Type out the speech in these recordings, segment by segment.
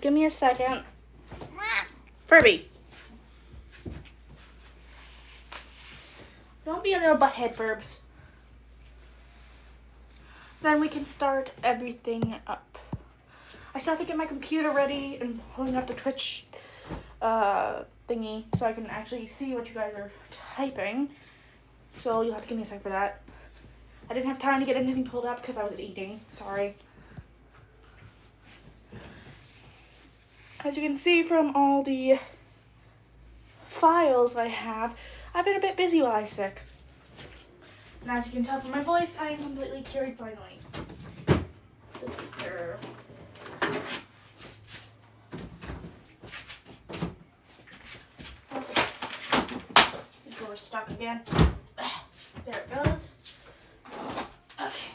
give me a second. Furby. Don't be a little butthead, Furbs. Then we can start everything up. I still have to get my computer ready and pulling up the Twitch thingy so I can actually see what you guys are typing. So you'll have to give me a sec for that. I didn't have time to get anything pulled up because I was eating. Sorry. As you can see from all the files I have, I've been a bit busy while I was sick. And as you can tell from my voice, I am completely cured finally. The door's stuck again. There it goes. Okay.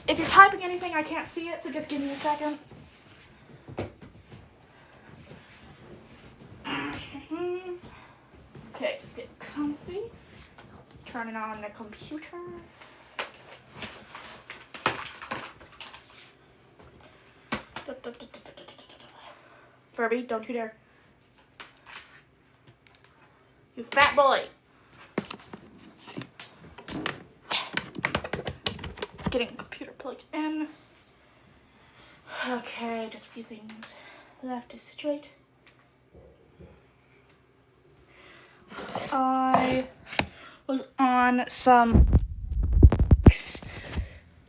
If you're typing anything, I can't see it, so just give me a second. Okay, just get comfy. Turning on the computer. Furby, don't you dare. You fat boy. Getting computer plugged in. Okay, just a few things left to situate. I was on some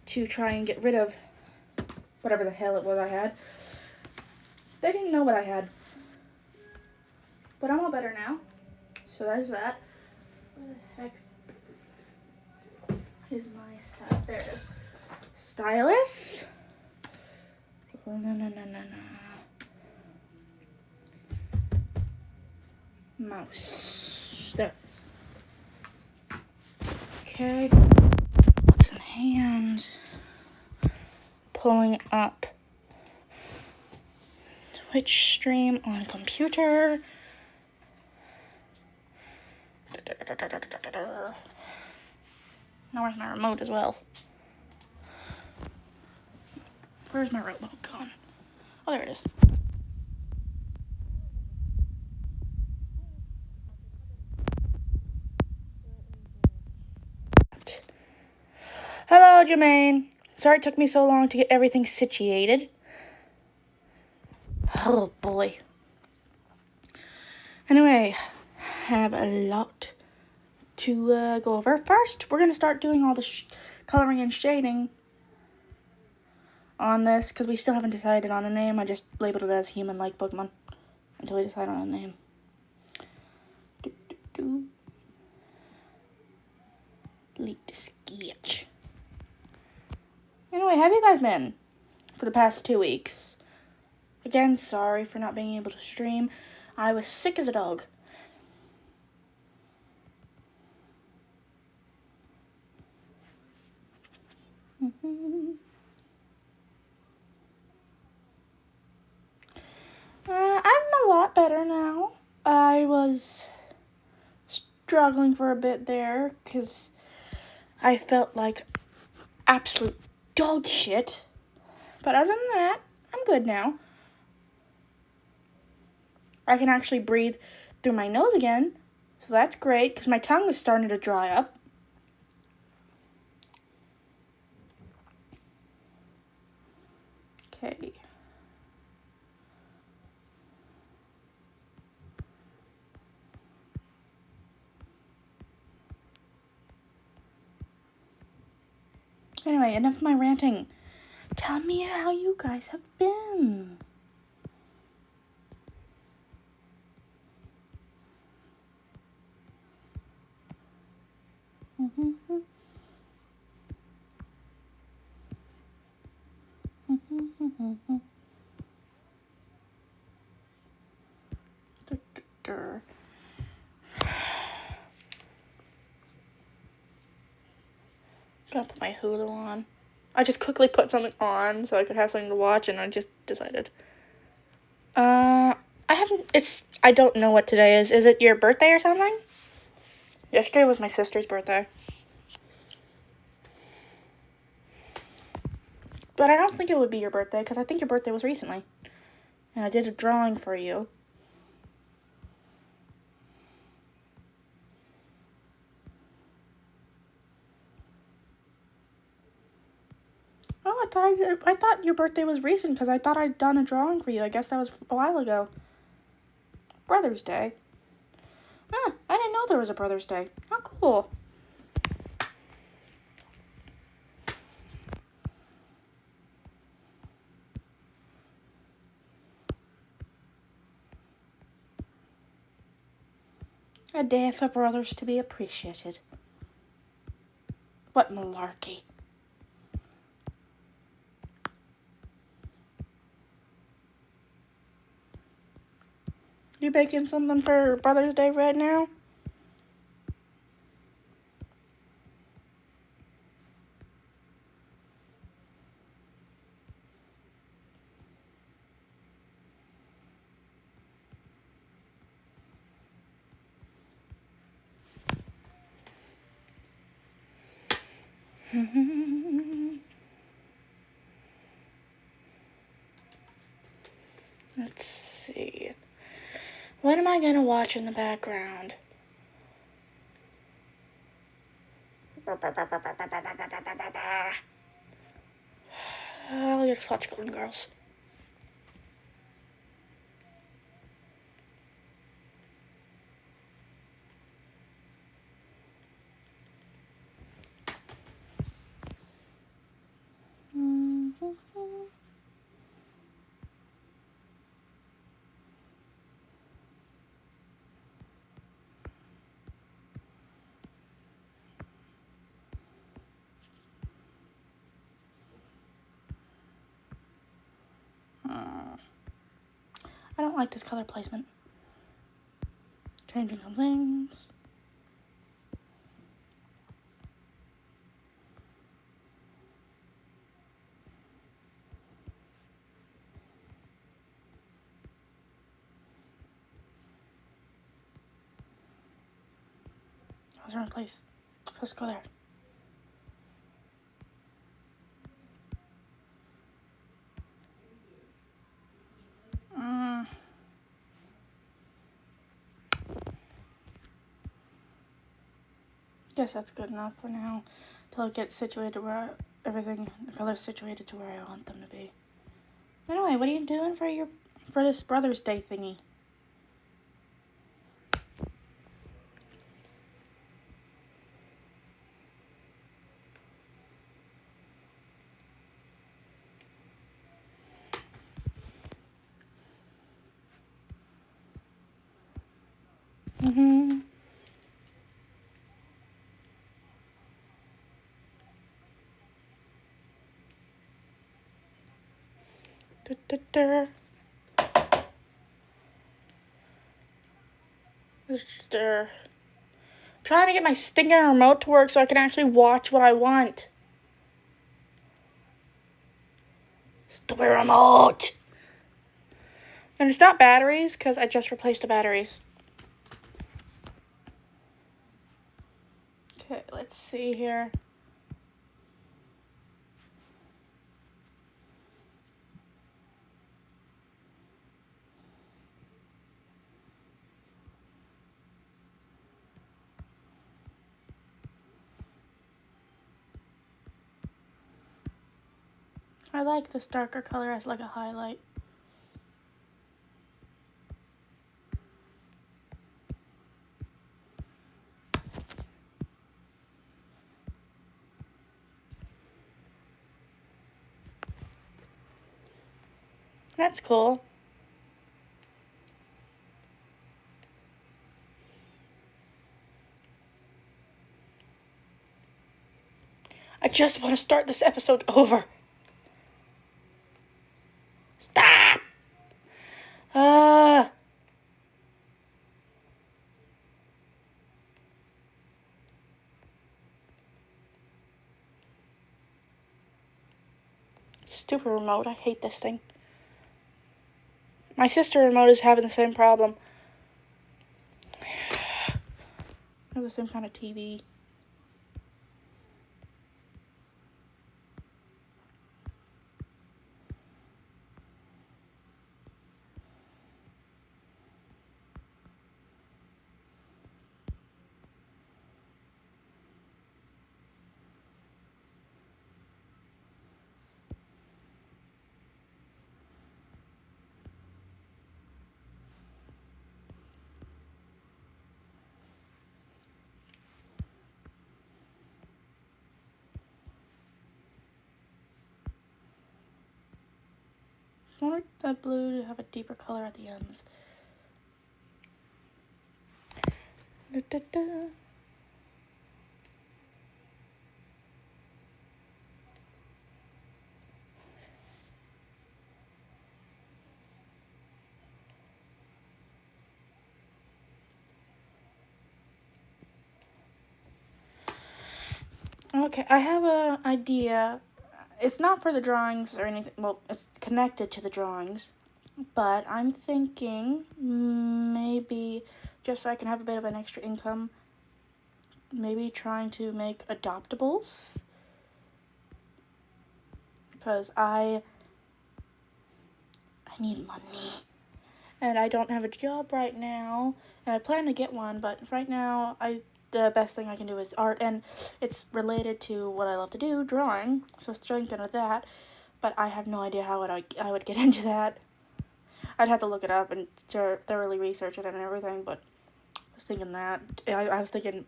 to try and get rid of whatever the hell it was I had. They didn't know what I had. But I'm all better now. So there's that. Where the heck is my style? There it is. Stylus. Mouse. There it is. Okay. What's in hand? Pulling up Twitch stream on computer. Now where's my remote as well? Where's my remote gone? Oh, there it is. Hello, Jermaine. Sorry it took me so long to get everything situated. Oh, boy. Anyway, have a lot to go over. First, we're going to start doing all the coloring and shading on this because we still haven't decided on a name. I just labeled it as human-like Pokemon until we decide on a name. Delete the sketch. Anyway, how have you guys been for the past 2 weeks? Again, sorry for not being able to stream. I was sick as a dog. I'm a lot better now. I was struggling for a bit there because I felt like absolute dog shit. But other than that, I'm good now. I can actually breathe through my nose again, so that's great because my tongue was starting to dry up. Okay. Anyway, enough of my ranting. Tell me how you guys have been. Gotta put my Hulu on. I just quickly put something on so I could have something to watch, and I just decided. I don't know what today is. Is it your birthday or something? Yesterday was my sister's birthday. But I don't think it would be your birthday, because I think your birthday was recently. And I did a drawing for you. Oh, I thought your birthday was recent, because I thought I'd done a drawing for you. I guess that was a while ago. Brother's Day. Huh, I didn't know there was a Brother's Day. How cool. A day for brothers to be appreciated. What malarkey. You baking something for Brother's Day right now? Let's see. What am I going to watch in the background? I'll just watch Golden Girls. I don't like this color placement. Changing some things. I was the wrong place. I'm supposed to go there. Guess that's good enough for now. Till I get situated where the color's situated to where I want them to be. Anyway, what are you doing for this Brother's Day thingy? Trying to get my stinking remote to work so I can actually watch what I want. Stupid remote! And it's not batteries, because I just replaced the batteries. Okay, let's see here. I like this darker color as like a highlight. That's cool. I just want to start this episode over. Stop! Stupid remote. I hate this thing. My sister remote is having the same problem. I have the same kind of TV. want the blue to have a deeper color at the ends. Da, da, da. Okay, I have an idea. It's not for the drawings or anything. Well, it's connected to the drawings. But I'm thinking maybe just so I can have a bit of an extra income, maybe trying to make adoptables. Because I need money. And I don't have a job right now. And I plan to get one, but right now the best thing I can do is art, and it's related to what I love to do, drawing. So strength into that. But I have no idea how I would get into that. I'd have to look it up and thoroughly research it and everything, but I was thinking that. I was thinking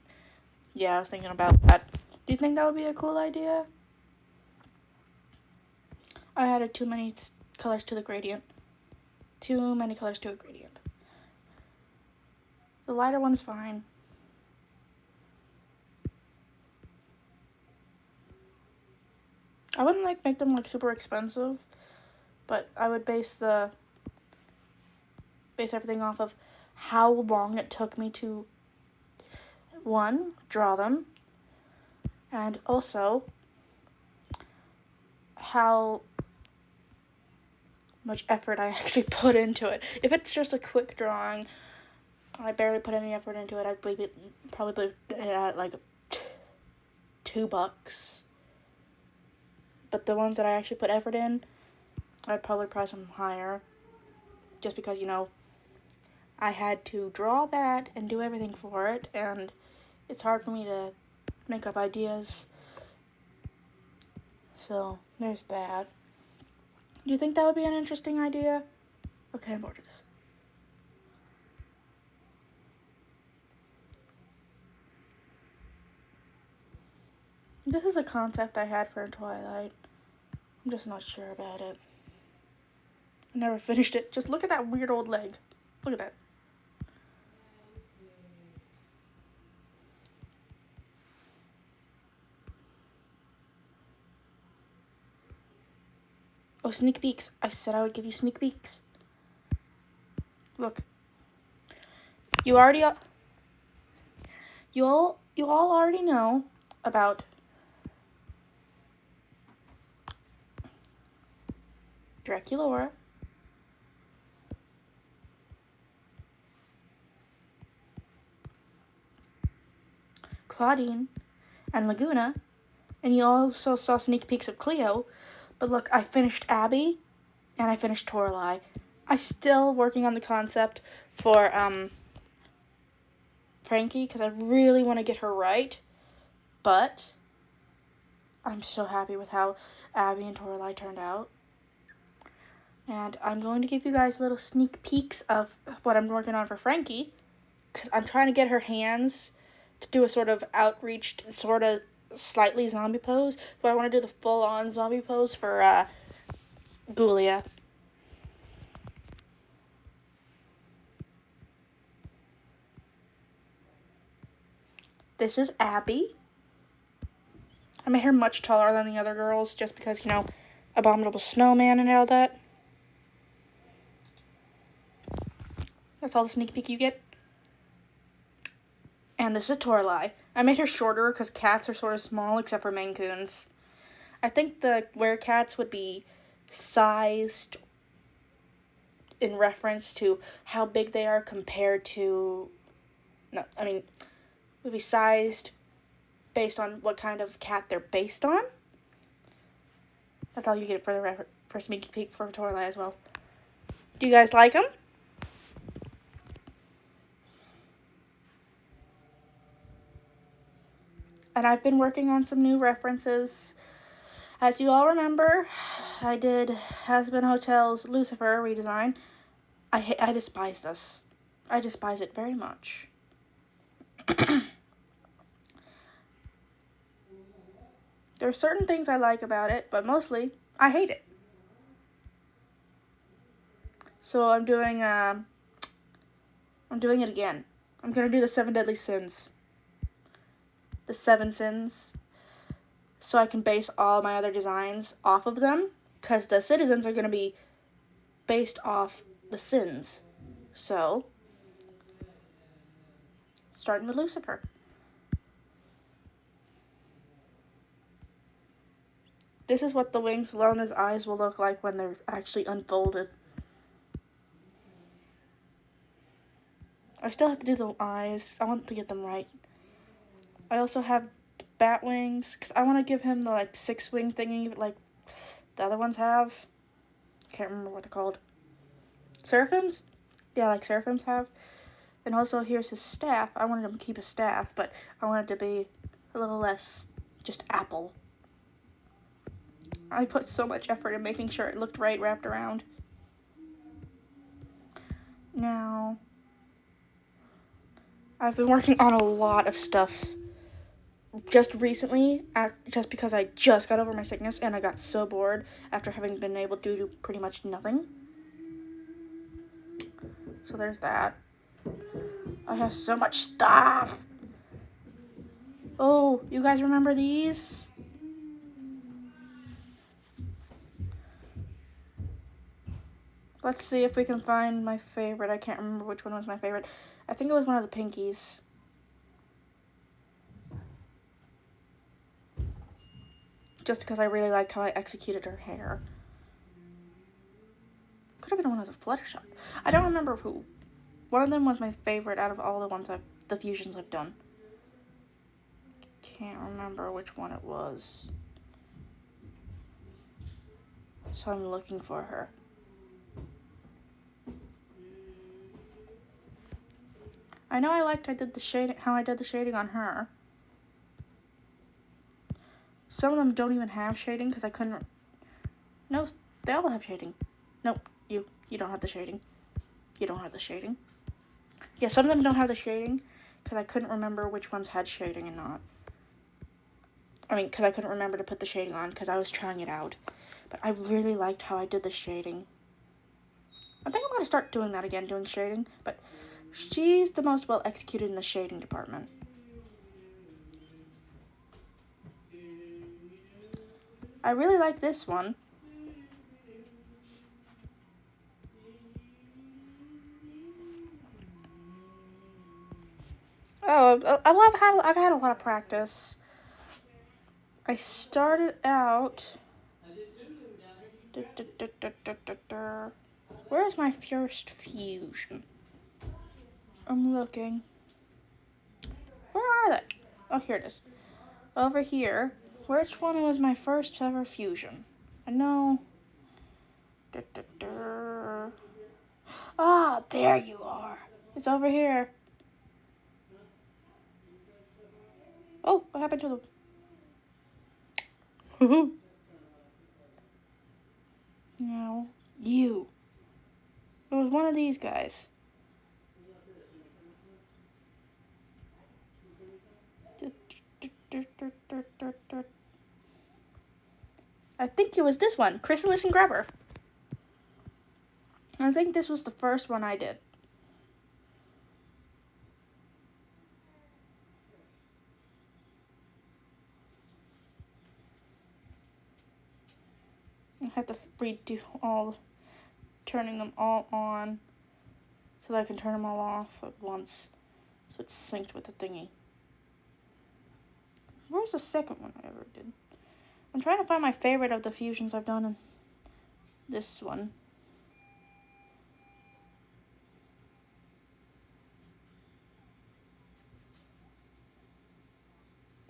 about that. Do you think that would be a cool idea? I added too many colors to the gradient. Too many colors to a gradient. The lighter one's fine. I wouldn't make them super expensive, but I would base everything off of how long it took me to, one, draw them, and also how much effort I actually put into it. If it's just a quick drawing, I barely put any effort into it, I'd probably put it at like $2. But the ones that I actually put effort in, I'd probably price them higher. Just because, I had to draw that and do everything for it, and it's hard for me to make up ideas. So, there's that. Do you think that would be an interesting idea? Okay, I'm bored of this. This is a concept I had for Twilight. I'm just not sure about it. I never finished it. Just look at that weird old leg. Look at that. Oh, sneak peeks. I said I would give you sneak peeks. Look. You all already know about Draculaura, Claudine, and Laguna, and you also saw sneak peeks of Cleo. But look, I finished Abby, and I finished Toralei. I'm still working on the concept for Frankie, because I really want to get her right. But I'm so happy with how Abby and Toralei turned out. And I'm going to give you guys little sneak peeks of what I'm working on for Frankie, because I'm trying to get her hands to do a sort of outreached, sort of slightly zombie pose. But I want to do the full-on zombie pose for Ghoulia. This is Abby. I made her much taller than the other girls just because, Abominable Snowman and all that. That's all the sneak peek you get. And this is Toralei. I made her shorter because cats are sort of small except for Maine Coons. I think the werecats would be sized in reference to how big they are compared to... would be sized based on what kind of cat they're based on. That's all you get for sneak peek for Toralei as well. Do you guys like them? And I've been working on some new references. As you all remember, I did Hazbin Hotel's Lucifer redesign. I despise this. I despise it very much. There are certain things I like about it, but mostly, I hate it. So I'm doing it again. I'm gonna do the 7 deadly sins. The 7 sins. So I can base all my other designs off of them. Because the citizens are gonna be based off the sins. So, starting with Lucifer. This is what the wings, Lona's eyes will look like when they're actually unfolded. I still have to do the eyes. I want to get them right. I also have bat wings, because I want to give him the, like, 6-wing thingy, like the other ones have. Can't remember what they're called. Seraphims? Yeah, like Seraphims have. And also, here's his staff. I wanted him to keep a staff, but I wanted it to be a little less just apple. I put so much effort in making sure it looked right wrapped around. Now, I've been working on a lot of stuff just recently, just because I just got over my sickness and I got so bored after having been able to do pretty much nothing. So there's that. I have so much stuff. Oh, you guys remember these? Let's see if we can find my favorite. I can't remember which one was my favorite. I think it was one of the pinkies. Just because I really liked how I executed her hair. Could have been one of the Fluttershy. I don't remember who. One of them was my favorite out of all the fusions I've done. Can't remember which one it was. So I'm looking for her. I know I liked how I did the shading on her. Some of them don't even have shading because I couldn't. No, they all have shading. Nope, you don't have the shading. You don't have the shading. Yeah, some of them don't have the shading because I couldn't remember which ones had shading and not. I mean, because I couldn't remember to put the shading on because I was trying it out. But I really liked how I did the shading. I think I'm going to start doing that again, doing shading. But she's the most well executed in the shading department. I really like this one. Oh, I've had a lot of practice. I started out. Where's my first fusion? I'm looking. Where are they? Oh, here it is. Over here. Which one was my first ever fusion? I know. Ah, there you are. It's over here. Oh, what happened to the... No, you. It was one of these guys. I think it was this one, Chrysalis and Grabber. I think this was the first one I did. I have to redo turning them all on so that I can turn them all off at once so it's synced with the thingy. Where's the second one I ever did? I'm trying to find my favorite of the fusions I've done in this one.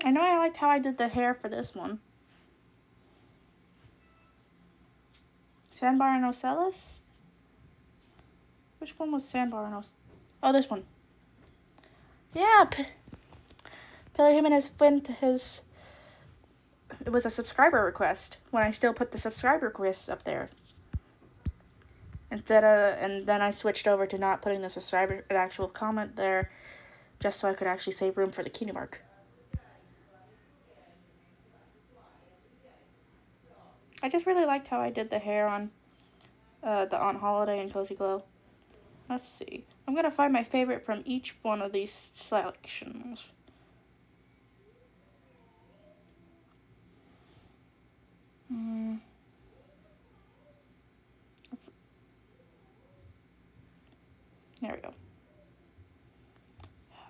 I know I liked how I did the hair for this one. Sandbar and Ocellus? Which one was Sandbar and Ocellus? Oh, this one. Yeah, Pillar Jimenez went to his... It was a subscriber request when I still put the subscriber requests up there. And then I switched over to not putting the actual comment there, just so I could actually save room for the cutie mark. I just really liked how I did the hair on the Aunt Holiday and Cozy Glow. Let's see. I'm going to find my favorite from each one of these selections. There we go.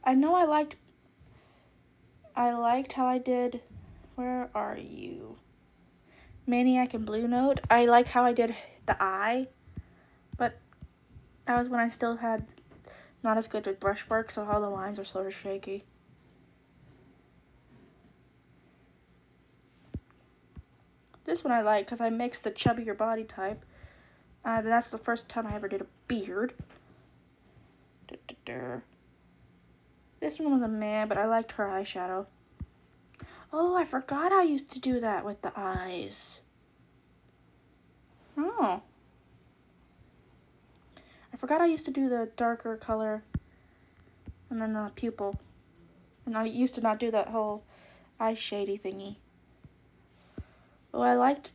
I know I liked how I did. Where are you? Maniac and Blue Note. I like how I did the eye, but that was when I still had not as good with brushwork, so all the lines are sort of shaky. This one I like because I mixed the chubbier body type. That's the first time I ever did a beard. This one was a meh, but I liked her eyeshadow. Oh, I forgot I used to do that with the eyes. Oh. I forgot I used to do the darker color and then the pupil. And I used to not do that whole eye shady thingy. Oh, I liked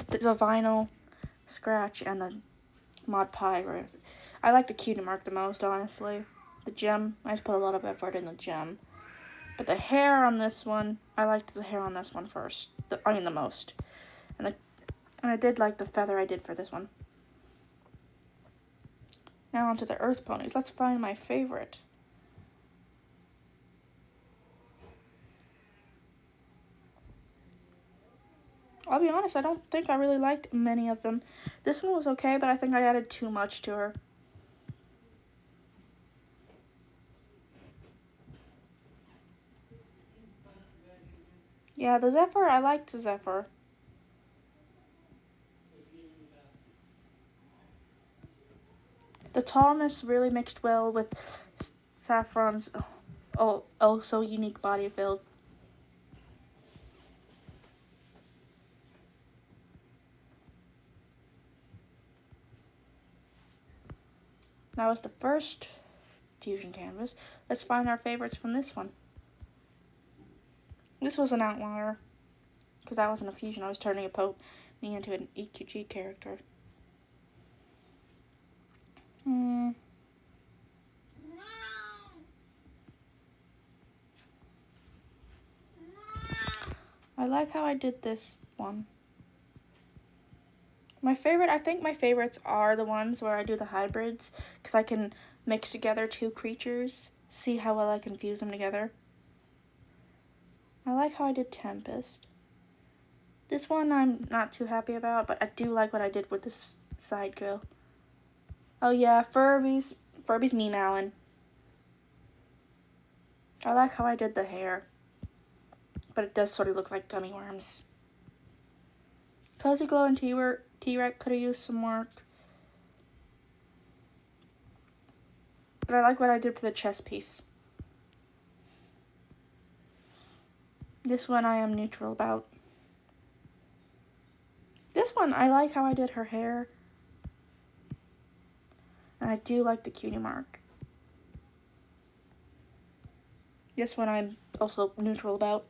the vinyl scratch and the Mod Pie. I like the Cutie Mark the most, honestly. The gem, I just put a lot of effort in the gem. But the hair on this one, I liked the hair on this one first. The most. And I did like the feather I did for this one. Now onto the Earth Ponies. Let's find my favorite. I'll be honest, I don't think I really liked many of them. This one was okay, but I think I added too much to her. Yeah, the Zephyr, I liked the Zephyr. The tallness really mixed well with Saffron's so unique body build. That was the first fusion canvas. Let's find our favorites from this one. This was an outlier, because that wasn't a fusion. I was turning a pony into an EQG character. I like how I did this one. I think my favorites are the ones where I do the hybrids, because I can mix together two creatures, see how well I can fuse them together. I like how I did Tempest. This one I'm not too happy about, but I do like what I did with this side girl. Oh yeah, Furby's meowing. I like how I did the hair, but it does sort of look like gummy worms. Cozy Glow and T-Rex could have used some work. But I like what I did for the chest piece. This one I am neutral about. This one, I like how I did her hair. And I do like the Cutie Mark. This one I'm also neutral about.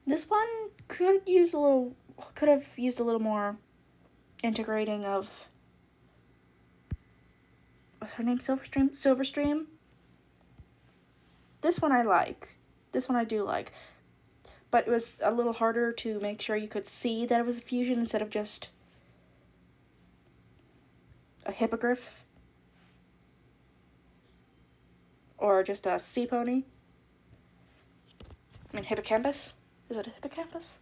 This one could have used a little more integrating of, what's her name? Silverstream. This one I like. This one I do like. But it was a little harder to make sure you could see that it was a fusion instead of just a hippogriff. Or just a sea pony. I mean, hippocampus? Is it a hippocampus?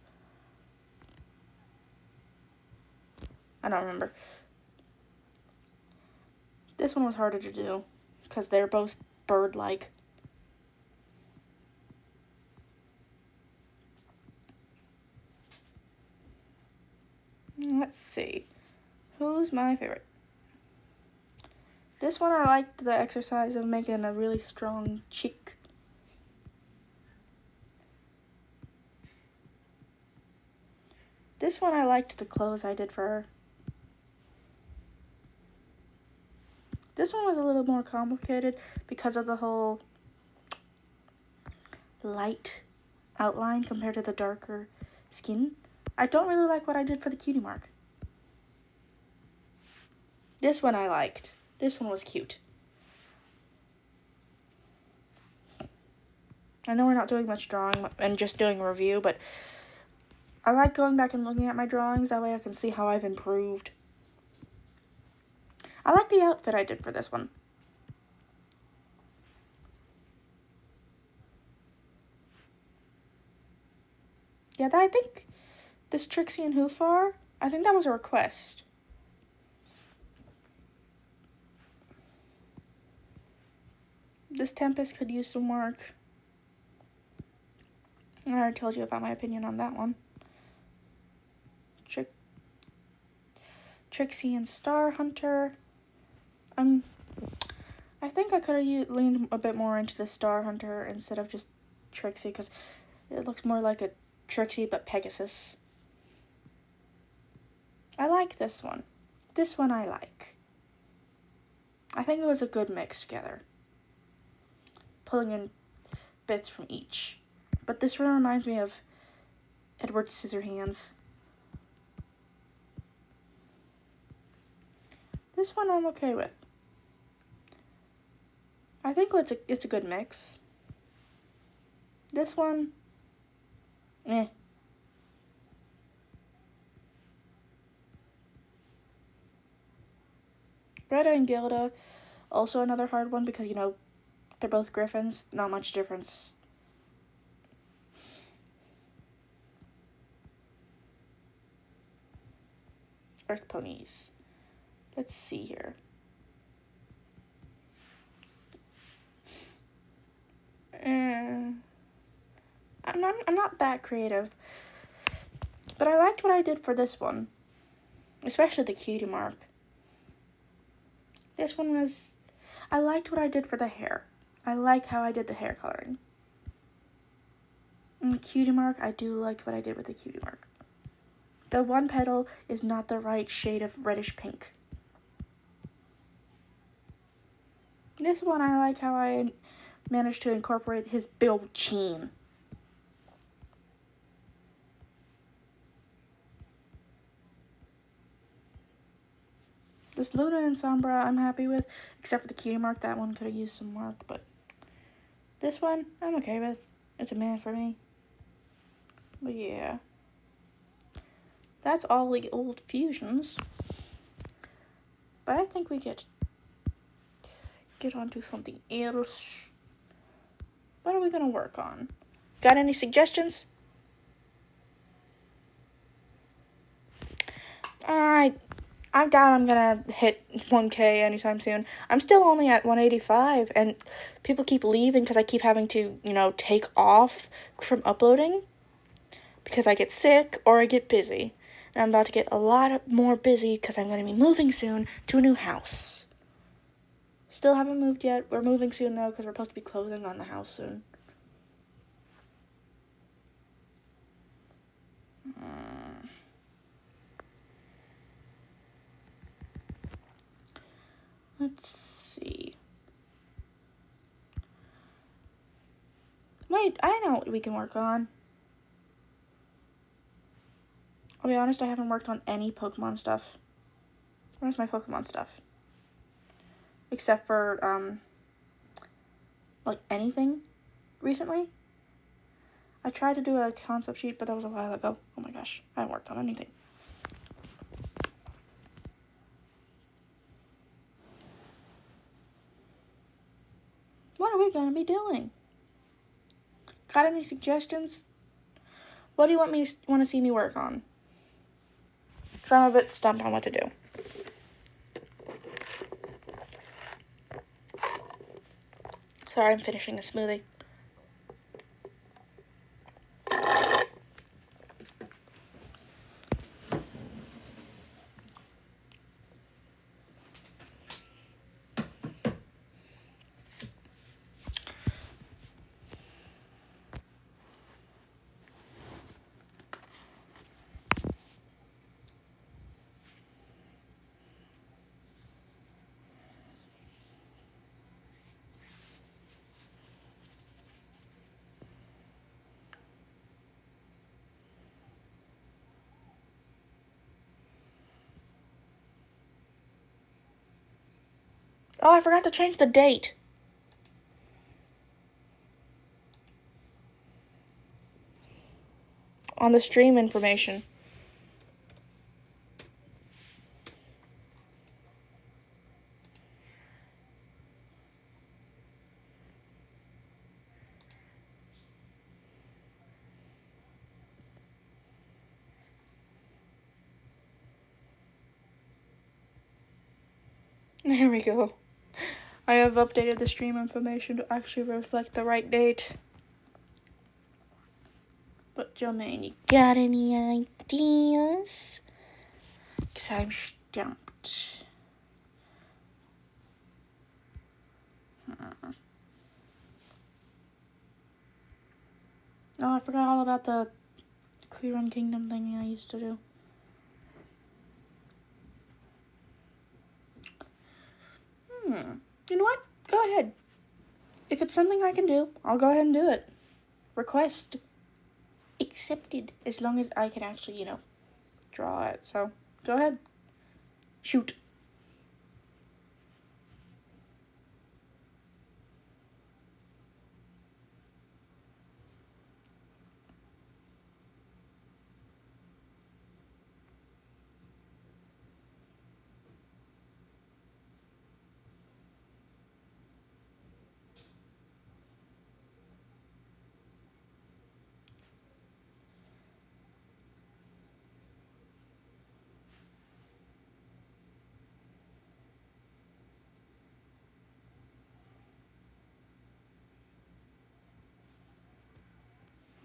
I don't remember. This one was harder to do because they're both bird-like. Let's see. Who's my favorite? This one I liked the exercise of making a really strong cheek. This one I liked the clothes I did for her. This one was a little more complicated because of the whole light outline compared to the darker skin. I don't really like what I did for the Cutie Mark. This one I liked. This one was cute. I know we're not doing much drawing and just doing a review, but I like going back and looking at my drawings. That way I can see how I've improved. I like the outfit I did for this one. Yeah, I think this Trixie and Hufar, I think that was a request. This Tempest could use some work. I already told you about my opinion on that one. Trixie and Star Hunter. I think I could have leaned a bit more into the Star Hunter instead of just Trixie, because it looks more like a Trixie but Pegasus. I like this one. This one I like. I think it was a good mix together. Pulling in bits from each. But this one reminds me of Edward Scissorhands. This one I'm okay with. I think it's a good mix. This one, eh. Greta and Gilda, also another hard one because, you know, they're both Griffins. Not much difference. Earth ponies. Let's see here. I'm not that creative, but I liked what I did for this one, especially the cutie mark. This one was, I liked what I did for the hair. I like how I did the hair coloring. And the cutie mark, I do like what I did with the cutie mark. The one petal is not the right shade of reddish pink. This one, I like how I managed to incorporate his big old chin. This Luna and Sombra I'm happy with, except for the cutie mark. That one could have used some work, but this one I'm okay with. It's a man for me. But yeah. That's all the old fusions. But I think we get on to something else. What are we going to work on? Got any suggestions? I doubt I'm going to hit 1K anytime soon. I'm still only at 185, and people keep leaving because I keep having to, you know, take off from uploading because I get sick or I get busy. And I'm about to get a lot more busy because I'm going to be moving soon to a new house. Still haven't moved yet. We're moving soon, though, because we're supposed to be closing on the house soon. Let's see. Wait, I know what we can work on. I'll be honest, I haven't worked on any Pokemon stuff. Where's my Pokemon stuff? Except for, like, anything recently. I tried to do a concept sheet, but that was a while ago. Oh my gosh, I haven't worked on anything. What are we going to be doing? Got any suggestions? What do you want to see me work on? Because I'm a bit stumped on what to do. Sorry, I'm finishing the smoothie. Oh, I forgot to change the date. On the stream information. There we go. I have updated the stream information to actually reflect the right date. But Jermaine, you got any ideas? Because I'm stumped. Oh, I forgot all about the Run Kingdom thing I used to do. You know what? Go ahead. If it's something I can do, I'll go ahead and do it. Request accepted. As long as I can actually, draw it. So, go ahead. Shoot.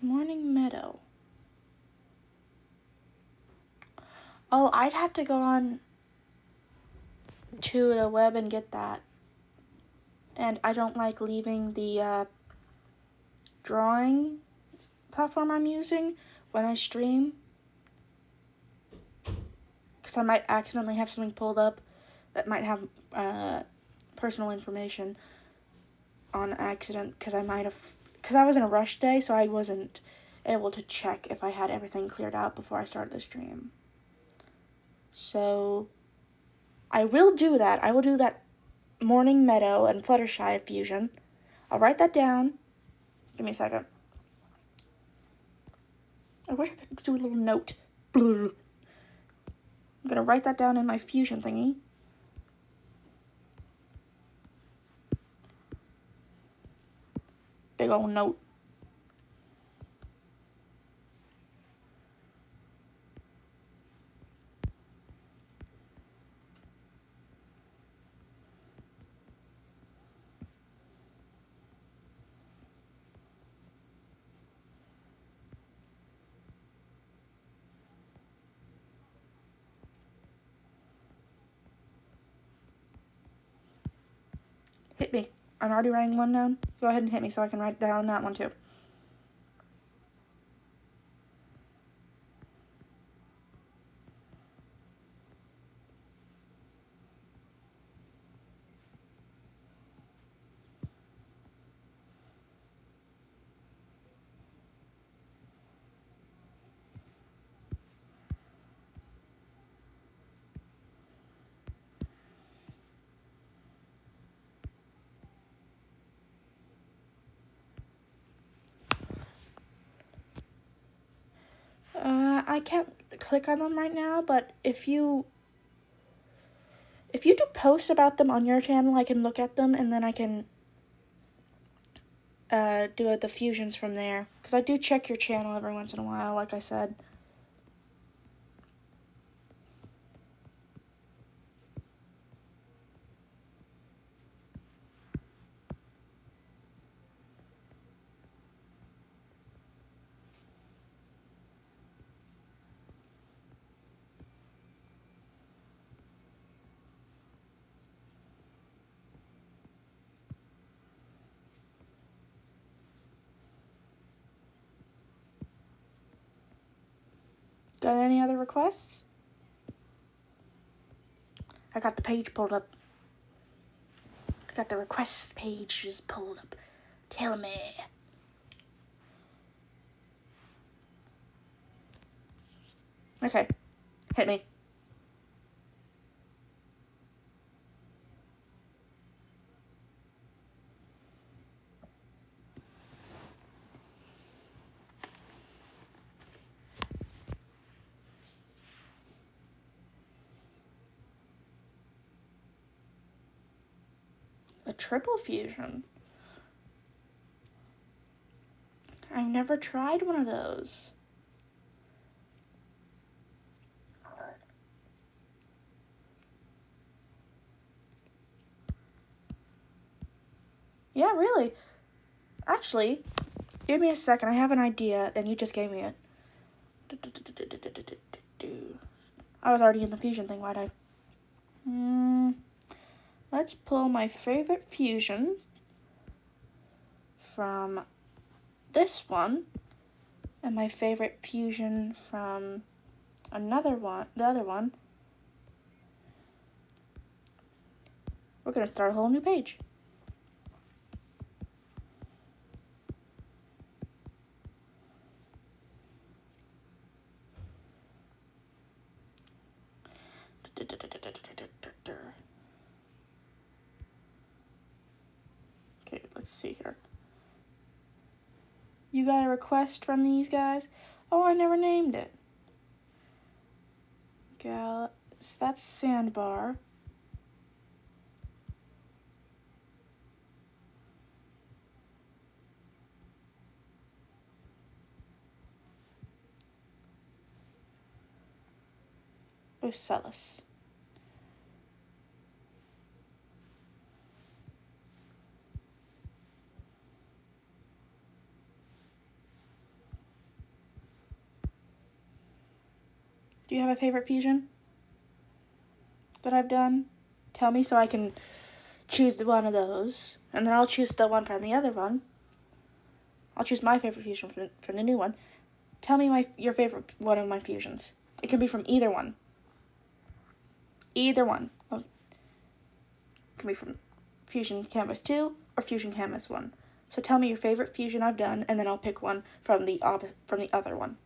Morning Meadow. Oh, I'd have to go on to the web and get that. And I don't like leaving the drawing platform I'm using when I stream. Because I might accidentally have something pulled up that might have personal information on accident. Because I was in a rush day, so I wasn't able to check if I had everything cleared out before I started the stream. So I will do that. I will do that Morning Meadow and Fluttershy fusion. I'll write that down. Give me a second. I wish I could do a little note. I'm gonna write that down in my fusion thingy. Big old note. Hit me. I'm already writing one down. Go ahead and hit me so I can write down that one too. I can't click on them right now, but if you do posts about them on your channel, I can look at them and then I can do the fusions from there. Because I do check your channel every once in a while, like I said. Got any other requests? I got the page pulled up. I got the requests page just pulled up. Tell me. Okay. Hit me. triple fusion. I've never tried one of those. Yeah, really. Actually, give me a second. I have an idea, and you just gave me it. I was already in the fusion thing. Why'd I? Let's pull my favorite fusions from this one, and my favorite fusion from the other one. We're gonna start a whole new page. Okay, let's see here. You got a request from these guys? Oh, I never named it. That's Sandbar. Ocellus. Do you have a favorite fusion that I've done? Tell me so I can choose one of those, and then I'll choose the one from the other one. I'll choose my favorite fusion from the new one. Tell me your favorite one of my fusions. It can be from either one. Either one. Oh, it can be from Fusion Canvas 2 or Fusion Canvas 1. So tell me your favorite fusion I've done, and then I'll pick one from the other one.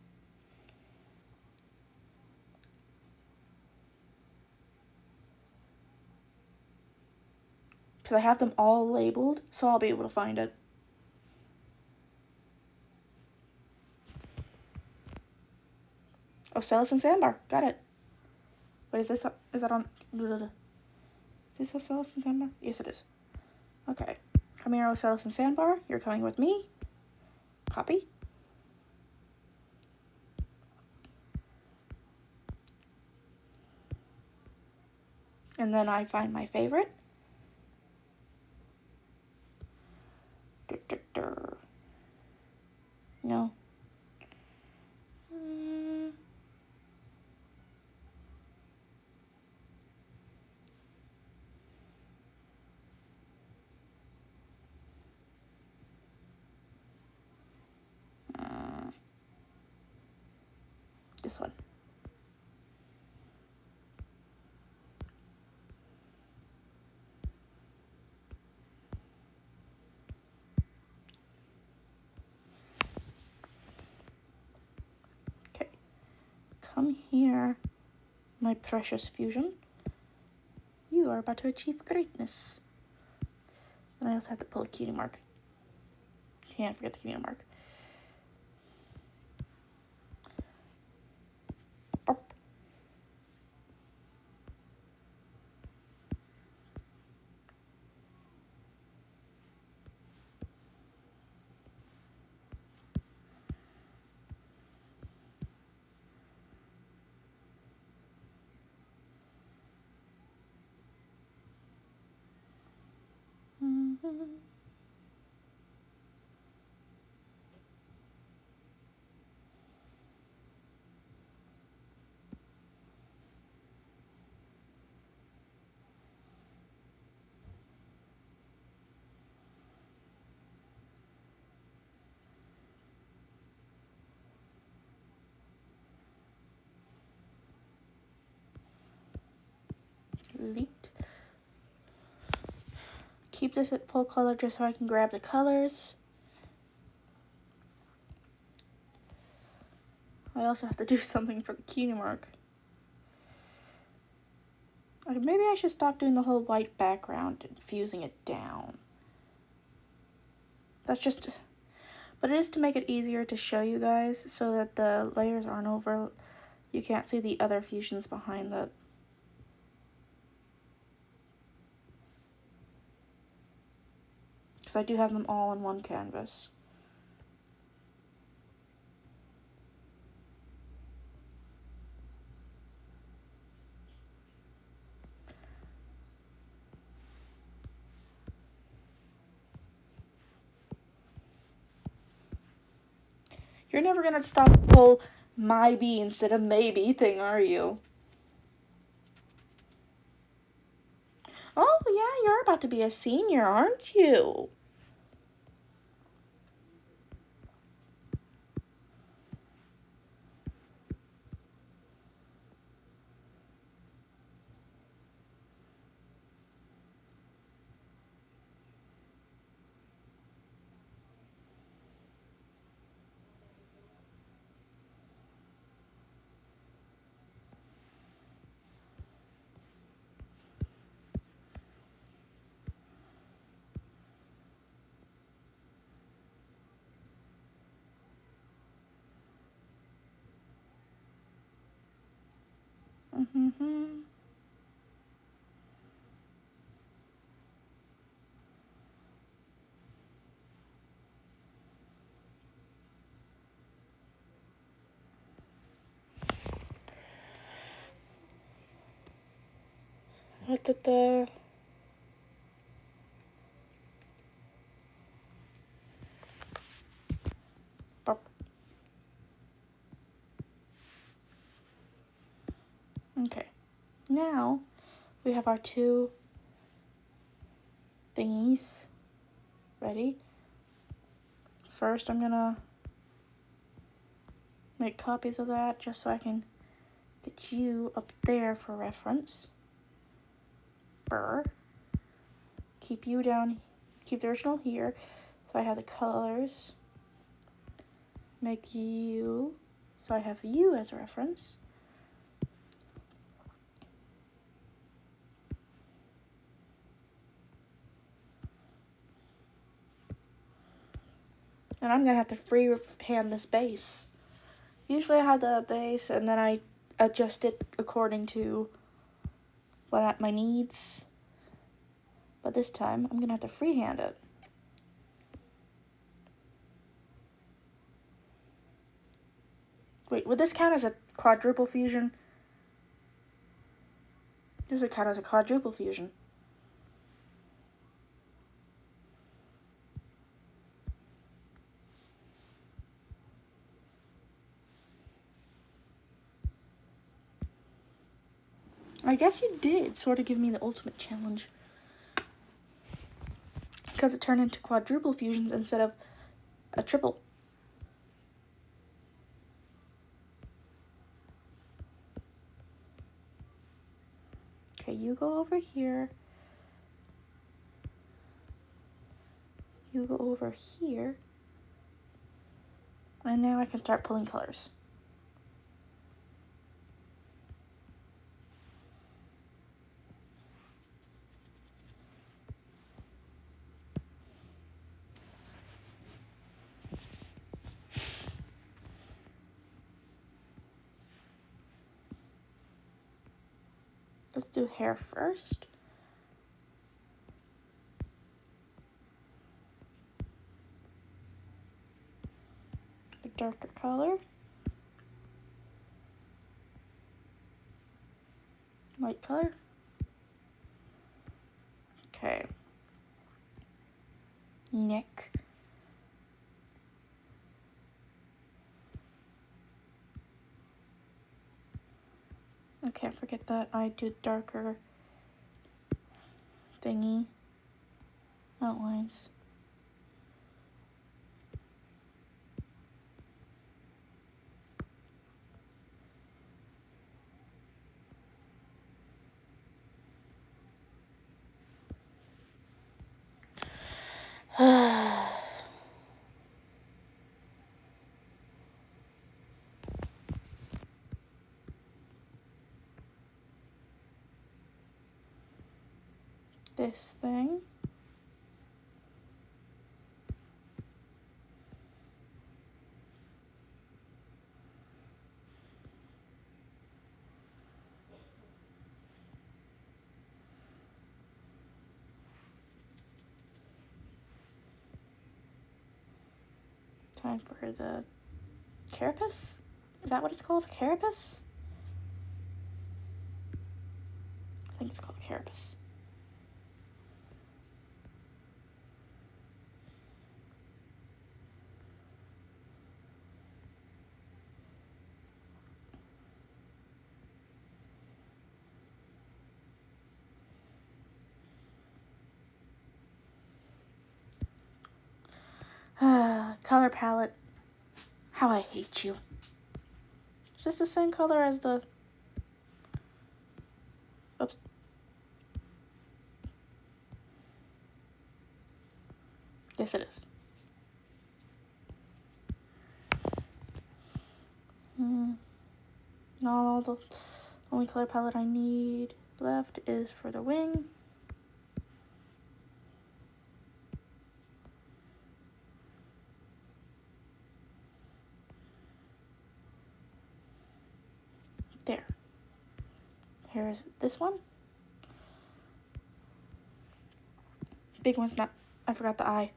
Because I have them all labeled, so I'll be able to find it. Ocellus and Sandbar. Got it. Wait, is that on? Is this Ocellus and Sandbar? Yes, it is. Okay. Come here, Ocellus and Sandbar. You're coming with me. Copy. And then I find my favorite. No. This one. Okay. Come here, my precious fusion. You are about to achieve greatness. And I also have to pull a cutie mark. Can't forget the cutie mark. Delete. Keep this at full color just so I can grab the colors. I also have to do something for the cutie mark. Maybe I should stop doing the whole white background and fusing it down. That's just... But it is to make it easier to show you guys so that the layers aren't over. You can't see the other fusions behind the... because I do have them all in one canvas. You're never gonna stop the whole might be instead of maybe thing, are you? Oh, yeah, you're about to be a senior, aren't you? Mm-hmm. Da-da-da. Okay, now we have our two thingies ready. First, I'm gonna make copies of that just so I can get you up there for reference. Burr. Keep you down, keep the original here, so I have the colors. Make you, so I have you as a reference. And I'm gonna have to freehand this base. Usually I have the base and then I adjust it according to my needs. But this time I'm gonna have to freehand it. Wait, would this count as a quadruple fusion? This would count as a quadruple fusion. I guess you did sort of give me the ultimate challenge. Because it turned into quadruple fusions instead of a triple. Okay, you go over here. You go over here. And now I can start pulling colors. Let's do hair first. The darker color. Light color. Okay. Neck. I can't forget that I do darker thingy outlines. This thing. Time for the carapace? Is that what it's called? Carapace? I think it's called carapace. Color palette. How I hate you. Is this the same color as the... Oops. Yes, it is. No, the only color palette I need left is for the wing. There. Here's this one. Big one's not, I forgot the eye.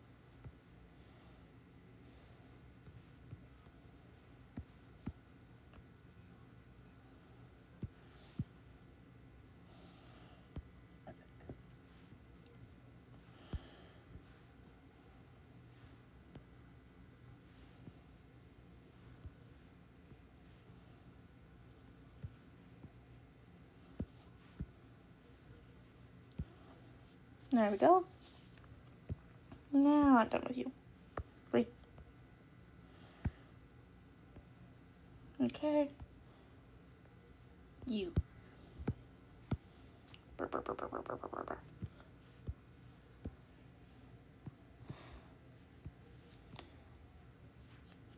There we go. Now I'm done with you. Wait. Okay. You. Brr, brr, brr, brr, brr, brr, brr, brr.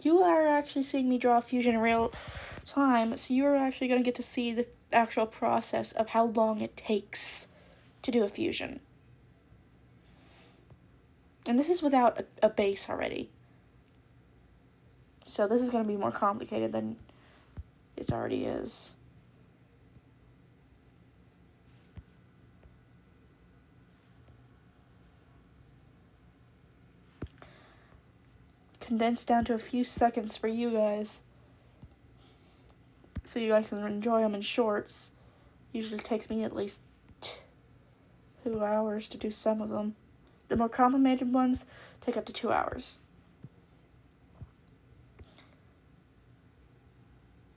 You are actually seeing me draw fusion in real time, so you are actually going to get to see the actual process of how long it takes to do a fusion. And this is without a base already. So this is going to be more complicated than it already is. Condensed down to a few seconds for you guys. So you guys can enjoy them in shorts. Usually takes me at least 2 hours to do some of them. The more complicated ones take up to 2 hours.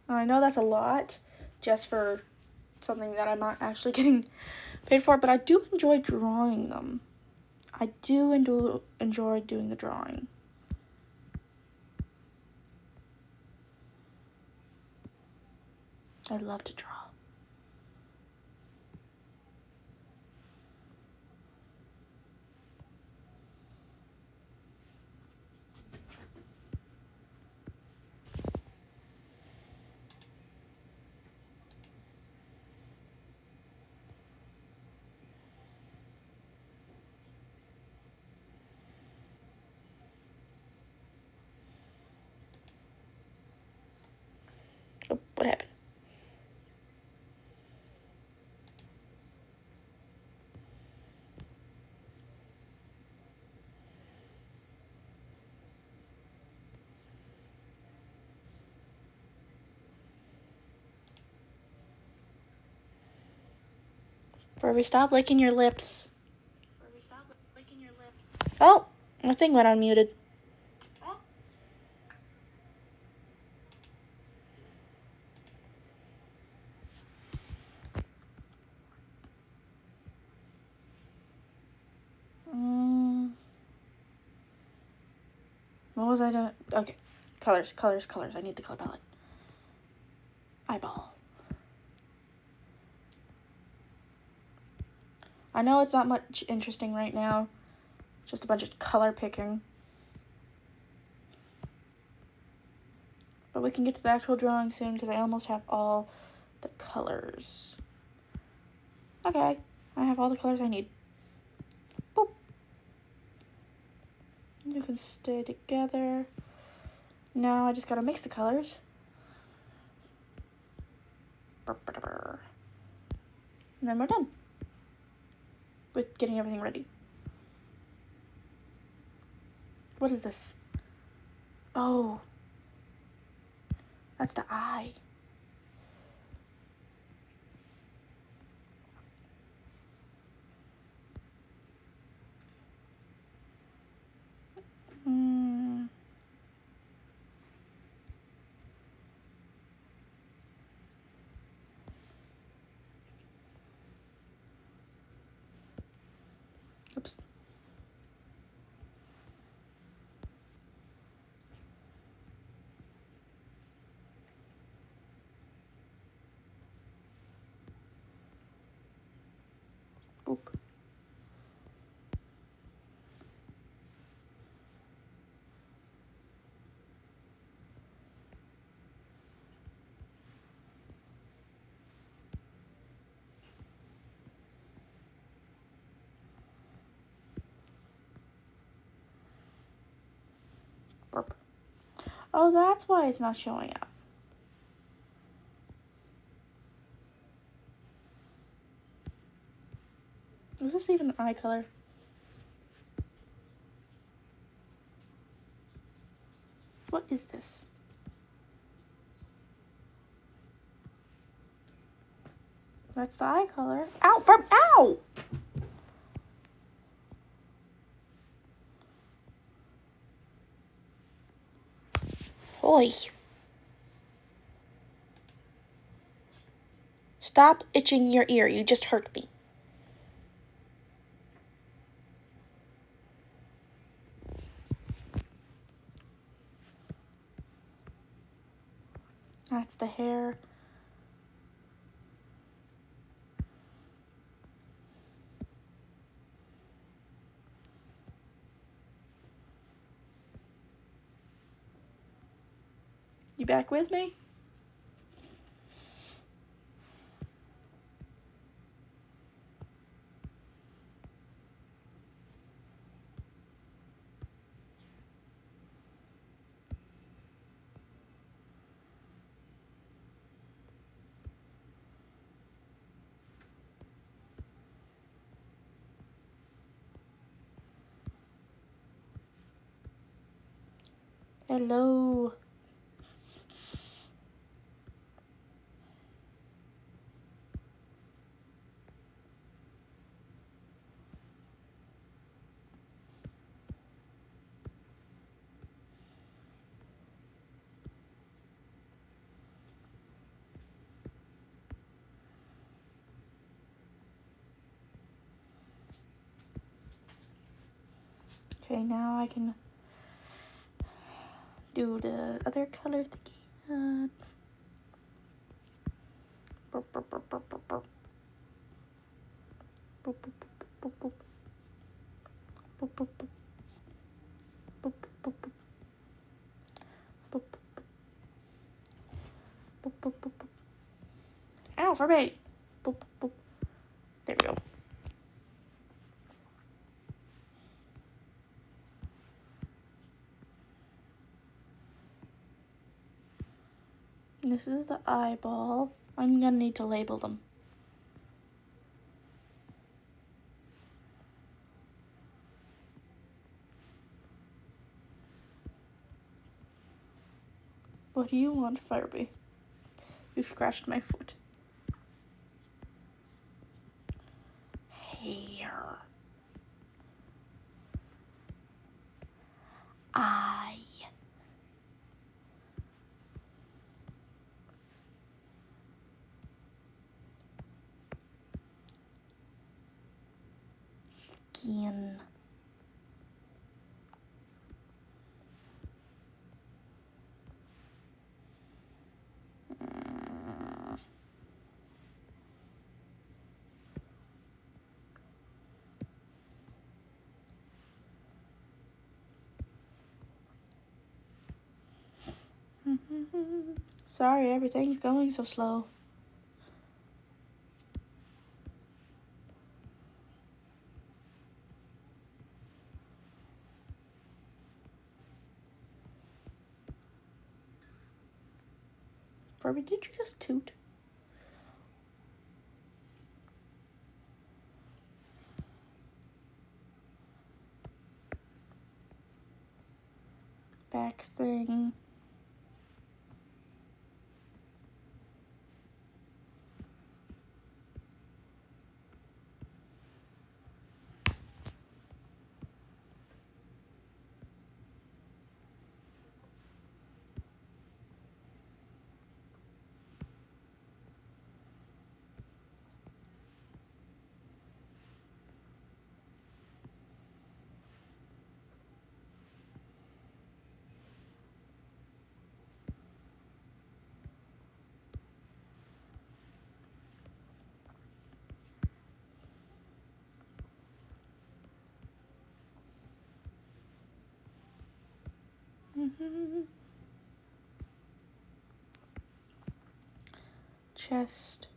And I know that's a lot just for something that I'm not actually getting paid for, but I do enjoy drawing them. I do enjoy doing the drawing. I love to draw. Oh, what happened? Furby, stop licking your lips. Furby, stop licking your lips. Oh, my thing went unmuted. What was I doing? Okay. Colors, colors, colors. I need the color palette. Eyeball. I know it's not much interesting right now. Just a bunch of color picking. But we can get to the actual drawing soon because I almost have all the colors. Okay. I have all the colors I need. Boop. You can stay together. Now I just gotta mix the colors. And then we're done with getting everything ready. What is this? Oh. That's the eye. Oops. Boop. Burp. Oh, that's why it's not showing up. Is this even eye color? What is this? That's the eye color. Ow! Ow! Holy. Stop itching your ear. You just hurt me. That's the hair. You back with me? Hello. Okay, now I can do the other color thingy. Burp, burp, burp, burp, burp, burp. Boop, boop, boop, boop, boop. Boop, boop, boop. Boop, boop, boop. Boop, boop, boop, boop, boop. Ow, for me. Boop, boop. There we go. This is the eyeball. I'm gonna need to label them. What do you want, Firebee? You scratched my foot. Hair. Eye. Skin. Sorry, everything's going so slow. Barbie, did you just toot? back thing. Chest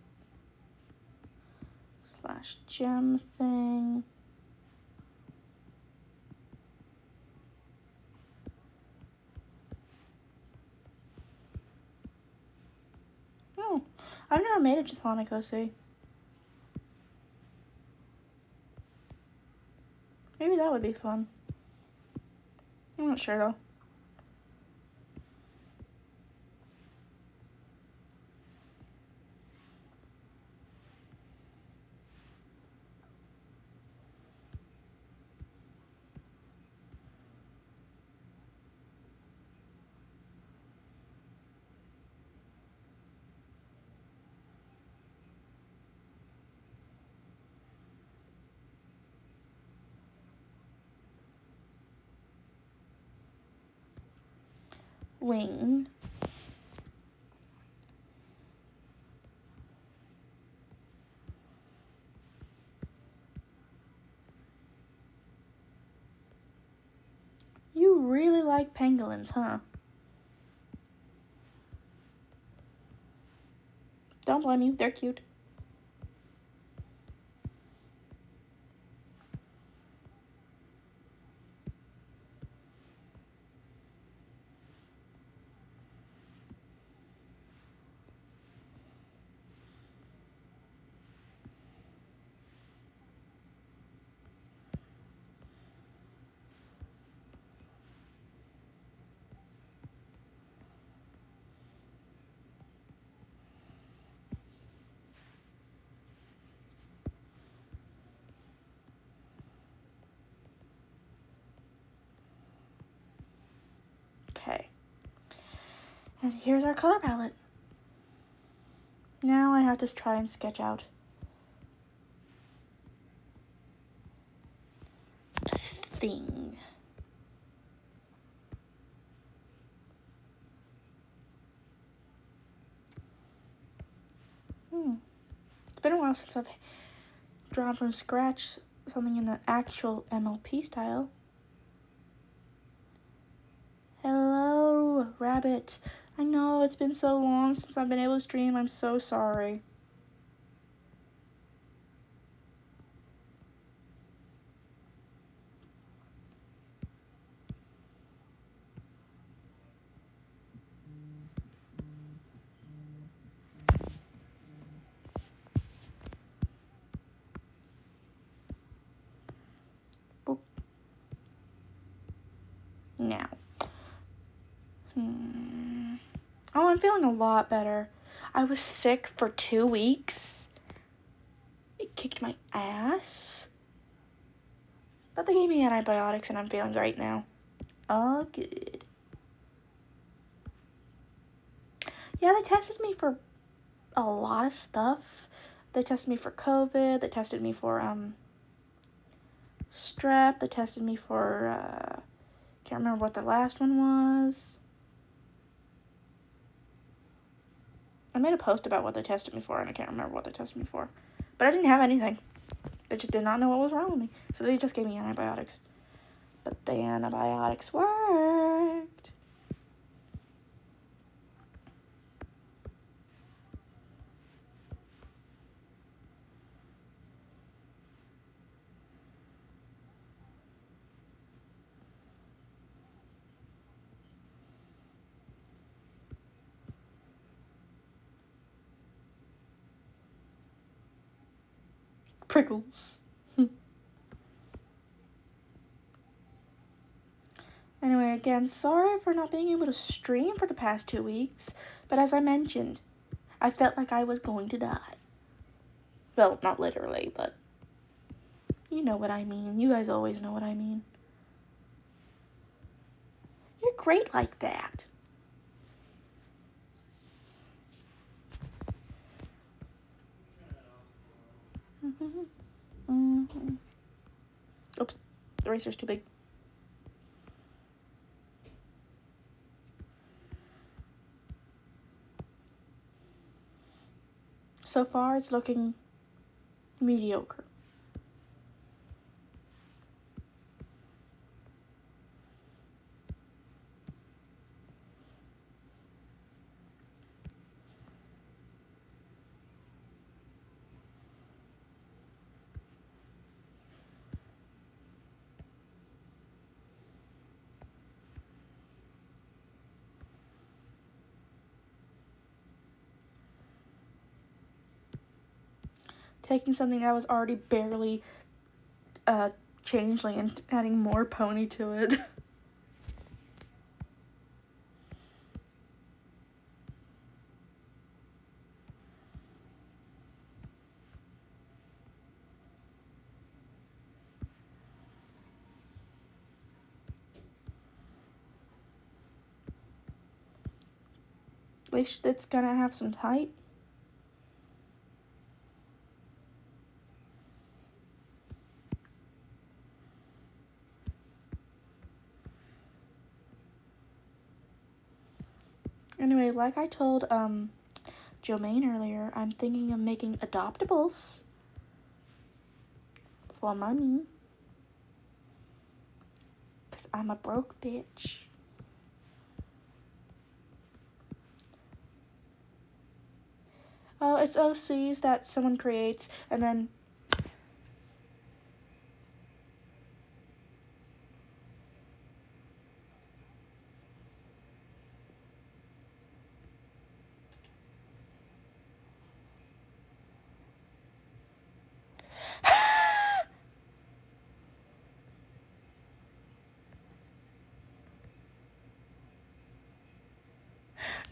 / gem thing. Oh, I've never made a Chthonic OC. Maybe that would be fun. I'm not sure though. Wing. You really like pangolins, huh? Don't blame you, they're cute. Okay. And here's our color palette. Now I have to try and sketch out a thing. It's been a while since I've drawn from scratch something in the actual MLP style. Hello, rabbit. I know it's been so long since I've been able to stream. I'm so sorry. Boop. Now. Oh, I'm feeling a lot better. I was sick for 2 weeks. It kicked my ass. But they gave me antibiotics and I'm feeling great now. All good. Yeah, they tested me for a lot of stuff. They tested me for COVID. They tested me for strep. They tested me for can't remember what the last one was. I made a post about what they tested me for and I can't remember what they tested me for. But I didn't have anything. They just did not know what was wrong with me. So they just gave me antibiotics. But the antibiotics worked. Prickles. Anyway, again, sorry for not being able to stream for the past 2 weeks, but as I mentioned, I felt like I was going to die. Well, not literally, but you know what I mean. You guys always know what I mean. You're great like that. Oops, the eraser's too big. So far, it's looking mediocre. Taking something that was already barely changeling and adding more pony to it. At least it's gonna have some height. Anyway, like I told Jomaine earlier, I'm thinking of making adoptables for money. 'Cause I'm a broke bitch. Oh, it's OCs that someone creates and then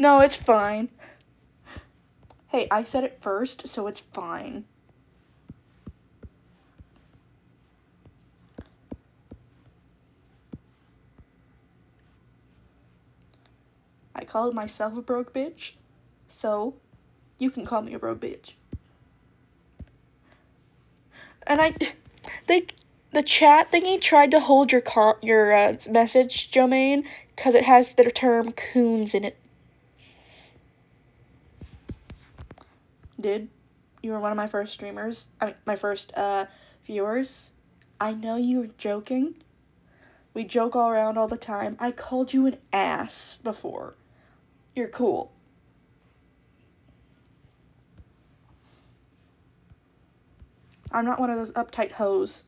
no, it's fine. Hey, I said it first, so it's fine. I called myself a broke bitch, so you can call me a broke bitch. And the chat thingy tried to hold your message, Jomaine, because it has the term coons in it. Dude, you were one of my first streamers. My first viewers. I know you were joking. We joke all around all the time. I called you an ass before. You're cool. I'm not one of those uptight hoes.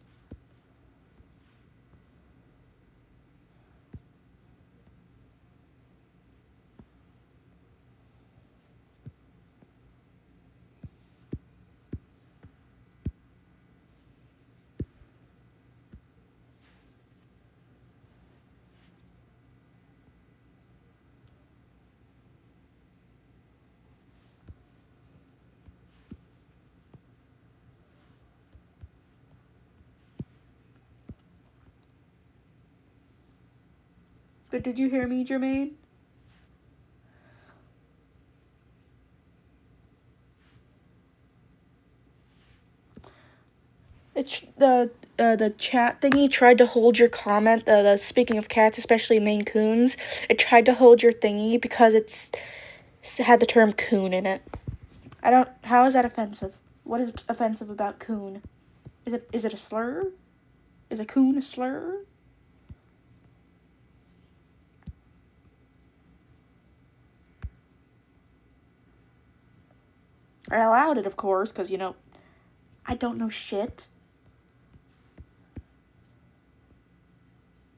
But did you hear me, Jermaine? It's the chat thingy tried to hold your comment. The speaking of cats, especially Maine Coons, it tried to hold your thingy because it had the term coon in it. How is that offensive? What is offensive about coon? Is it a slur? Is a coon a slur? I allowed it, of course, because, I don't know shit.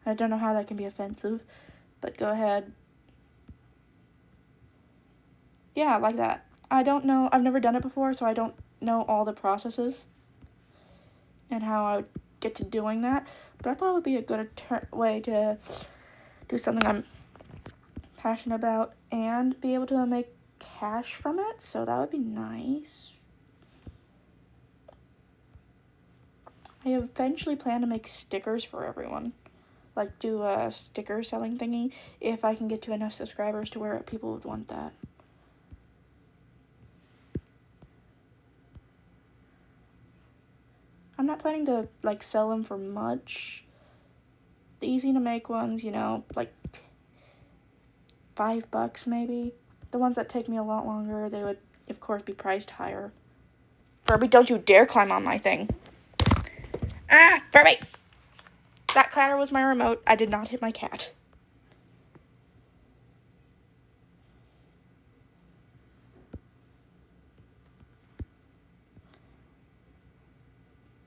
I don't know how that can be offensive, but go ahead. Yeah, like that. I don't know. I've never done it before, so I don't know all the processes and how I would get to doing that. But I thought it would be a good way to do something I'm passionate about and be able to make cash from it, so that would be nice. I eventually plan to make stickers for everyone, like do a sticker selling thingy if I can get to enough subscribers to where people would want that. I'm not planning to like sell them for much. The easy to make ones, you know, like $5 maybe. The ones that take me a lot longer, they would of course be priced higher. Furby, don't you dare climb on my thing. Ah, Furby! That clatter was my remote. I did not hit my cat.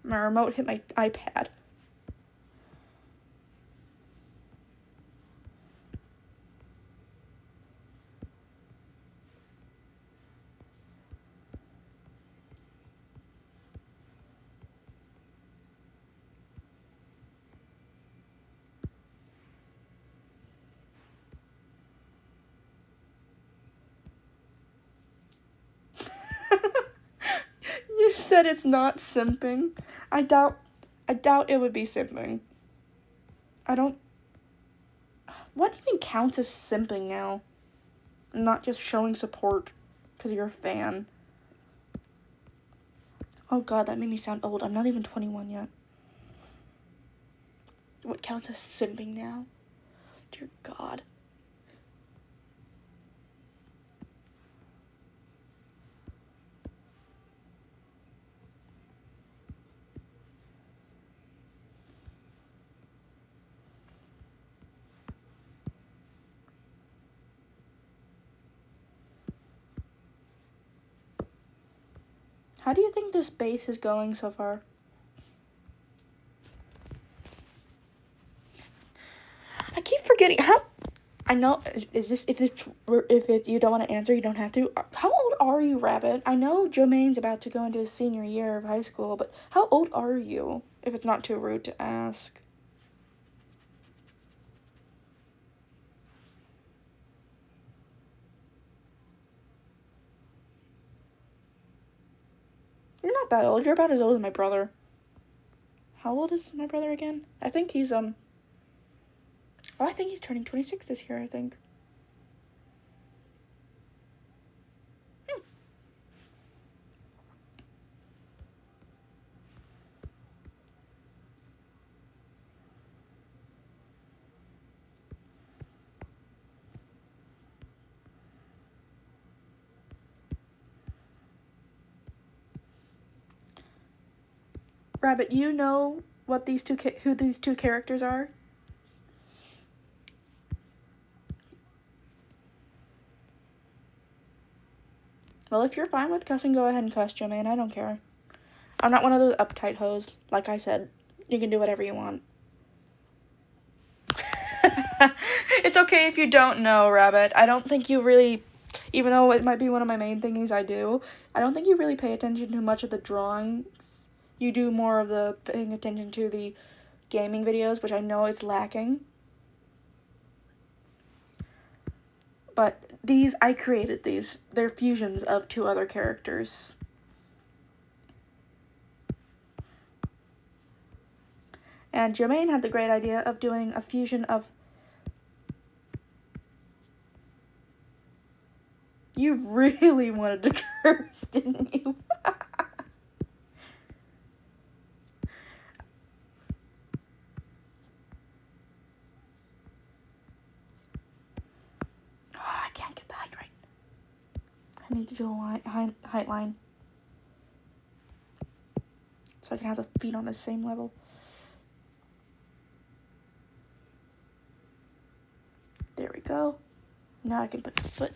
My remote hit my iPad. You said it's not simping. I doubt it would be simping. What even counts as simping now? Not just showing support because you're a fan. Oh god, that made me sound old. I'm not even 21 yet. What counts as simping now? Dear god. How do you think this base is going so far? I keep forgetting how. I know. If you don't want to answer, you don't have to. How old are you, Rabbit? I know Jermaine's about to go into his senior year of high school, but how old are you? If it's not too rude to ask. You're not that old. You're about as old as my brother. How old is my brother again? I think he's Oh, I think he's turning 26 this year, I think. Rabbit, you know what who these two characters are? Well, if you're fine with cussing, go ahead and cuss, Jermaine. I don't care. I'm not one of those uptight hoes. Like I said, you can do whatever you want. It's okay if you don't know, Rabbit. I don't think you really, even though it might be one of my main thingies I do, I don't think you really pay attention to much of the drawings. You do more of the paying attention to the gaming videos, which I know it's lacking. But I created these. They're fusions of two other characters. And Jermaine had the great idea of doing a fusion of... You really wanted to curse, didn't you? I can't get the height right. I need to do a height line. So I can have the feet on the same level. There we go. Now I can put the foot.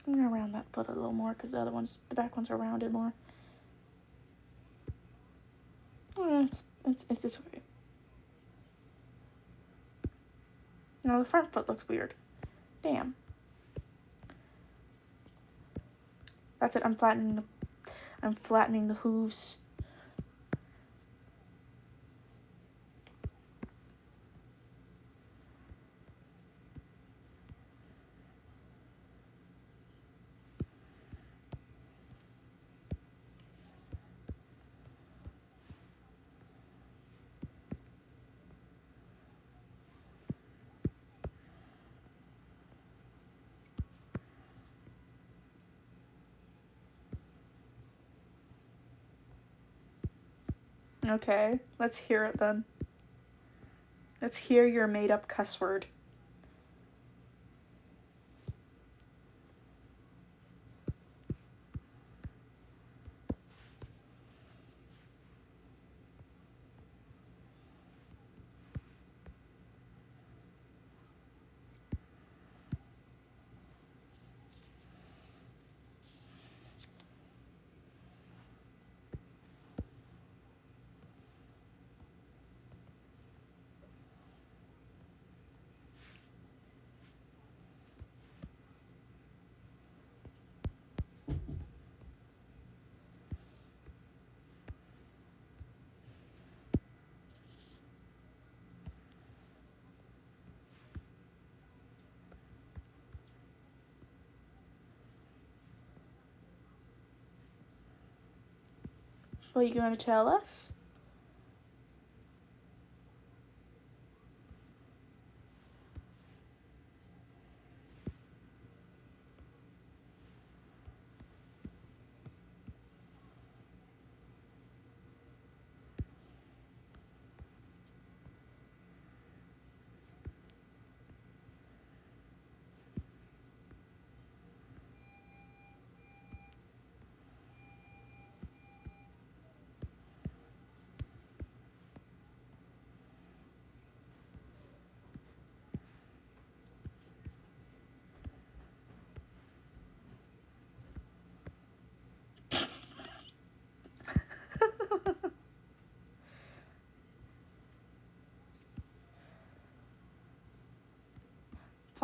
I'm gonna round that foot a little more because the back ones are rounded more. It's just okay. No, the front foot looks weird. Damn. That's it. I'm flattening the hooves. Okay, let's hear it then. Let's hear your made-up cuss word. What are you going to tell us?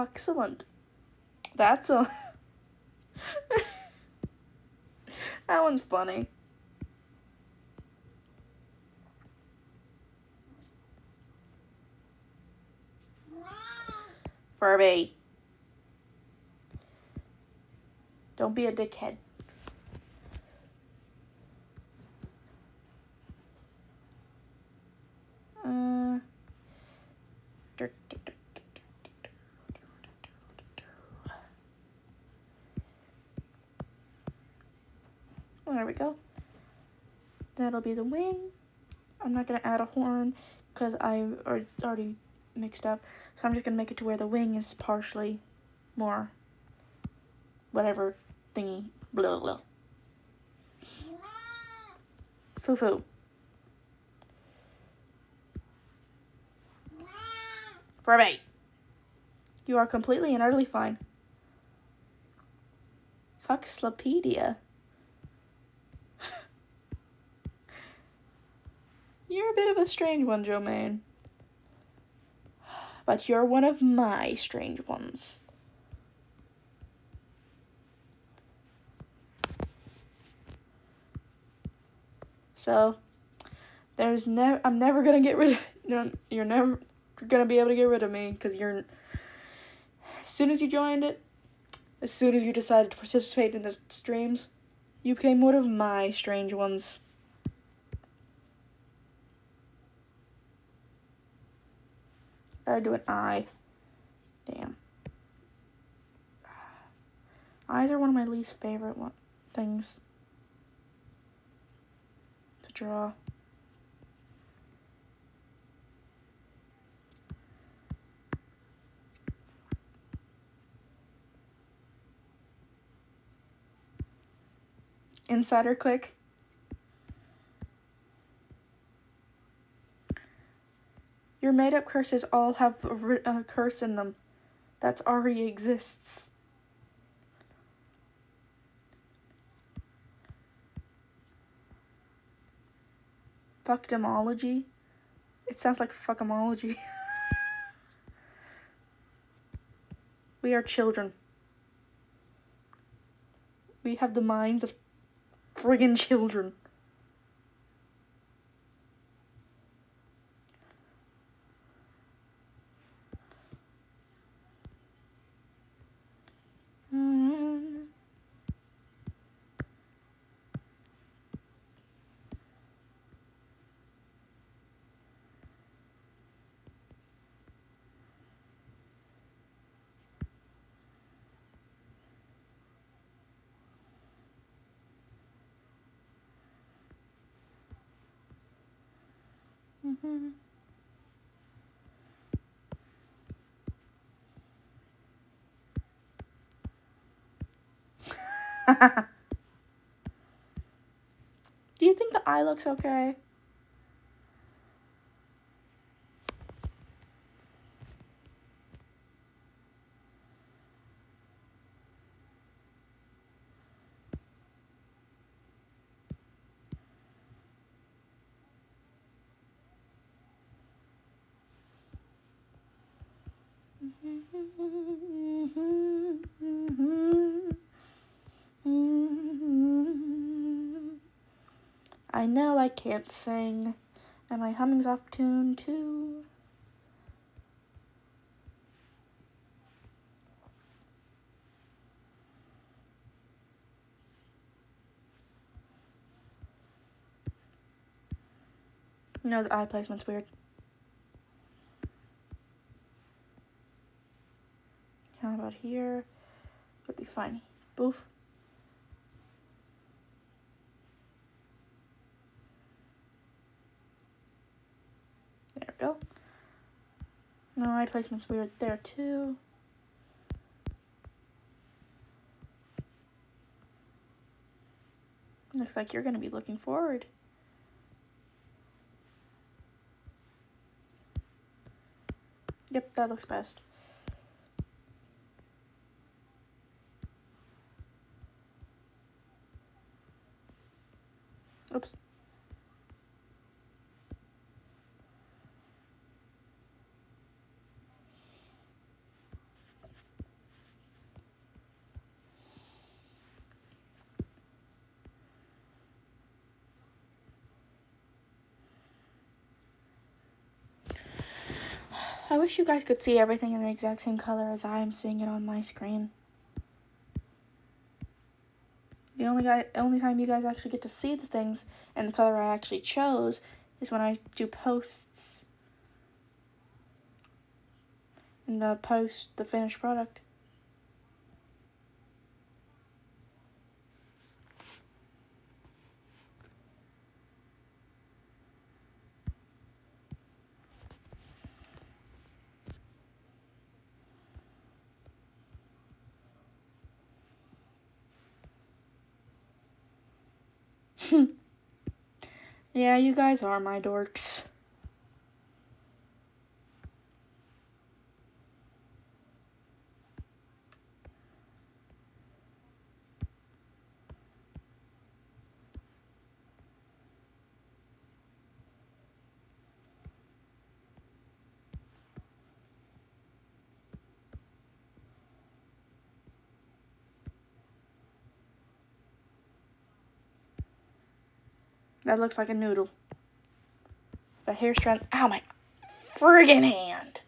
Excellent. That's a... That one's funny. Furby. Don't be a dickhead. There we go. That'll be the wing. I'm not going to add a horn because it's already mixed up. So I'm just going to make it to where the wing is partially more whatever thingy. Blah, blah. Foo-foo. Furby. You are completely and utterly fine. Fuxlopedia. You're a bit of a strange one, Jomaine. But you're one of my strange ones. So, I'm never gonna get rid of, you're never gonna be able to get rid of me, because as soon as you joined it, as soon as you decided to participate in the streams, you became one of my strange ones. Gotta do an eye. Damn. Eyes are one of my least favorite things to draw. Insider click. Your made-up curses all have a curse in them that already exists. Fuckdemology? It sounds like fuckemology. We are children. We have the minds of friggin' children. Do you think the eye looks okay? I know I can't sing, and my humming's off tune too. No, the eye placement's weird. How about here? Would be fine. Boof. There we go. No, eye placement's weird there too. Looks like you're gonna be looking forward. Yep, that looks best. Oops. I wish you guys could see everything in the exact same color as I am seeing it on my screen. The only time you guys actually get to see the things and the color I actually chose is when I do posts and post the finished product. Yeah, you guys are my dorks. That looks like a noodle. The hair strand. Ow, my friggin' hand.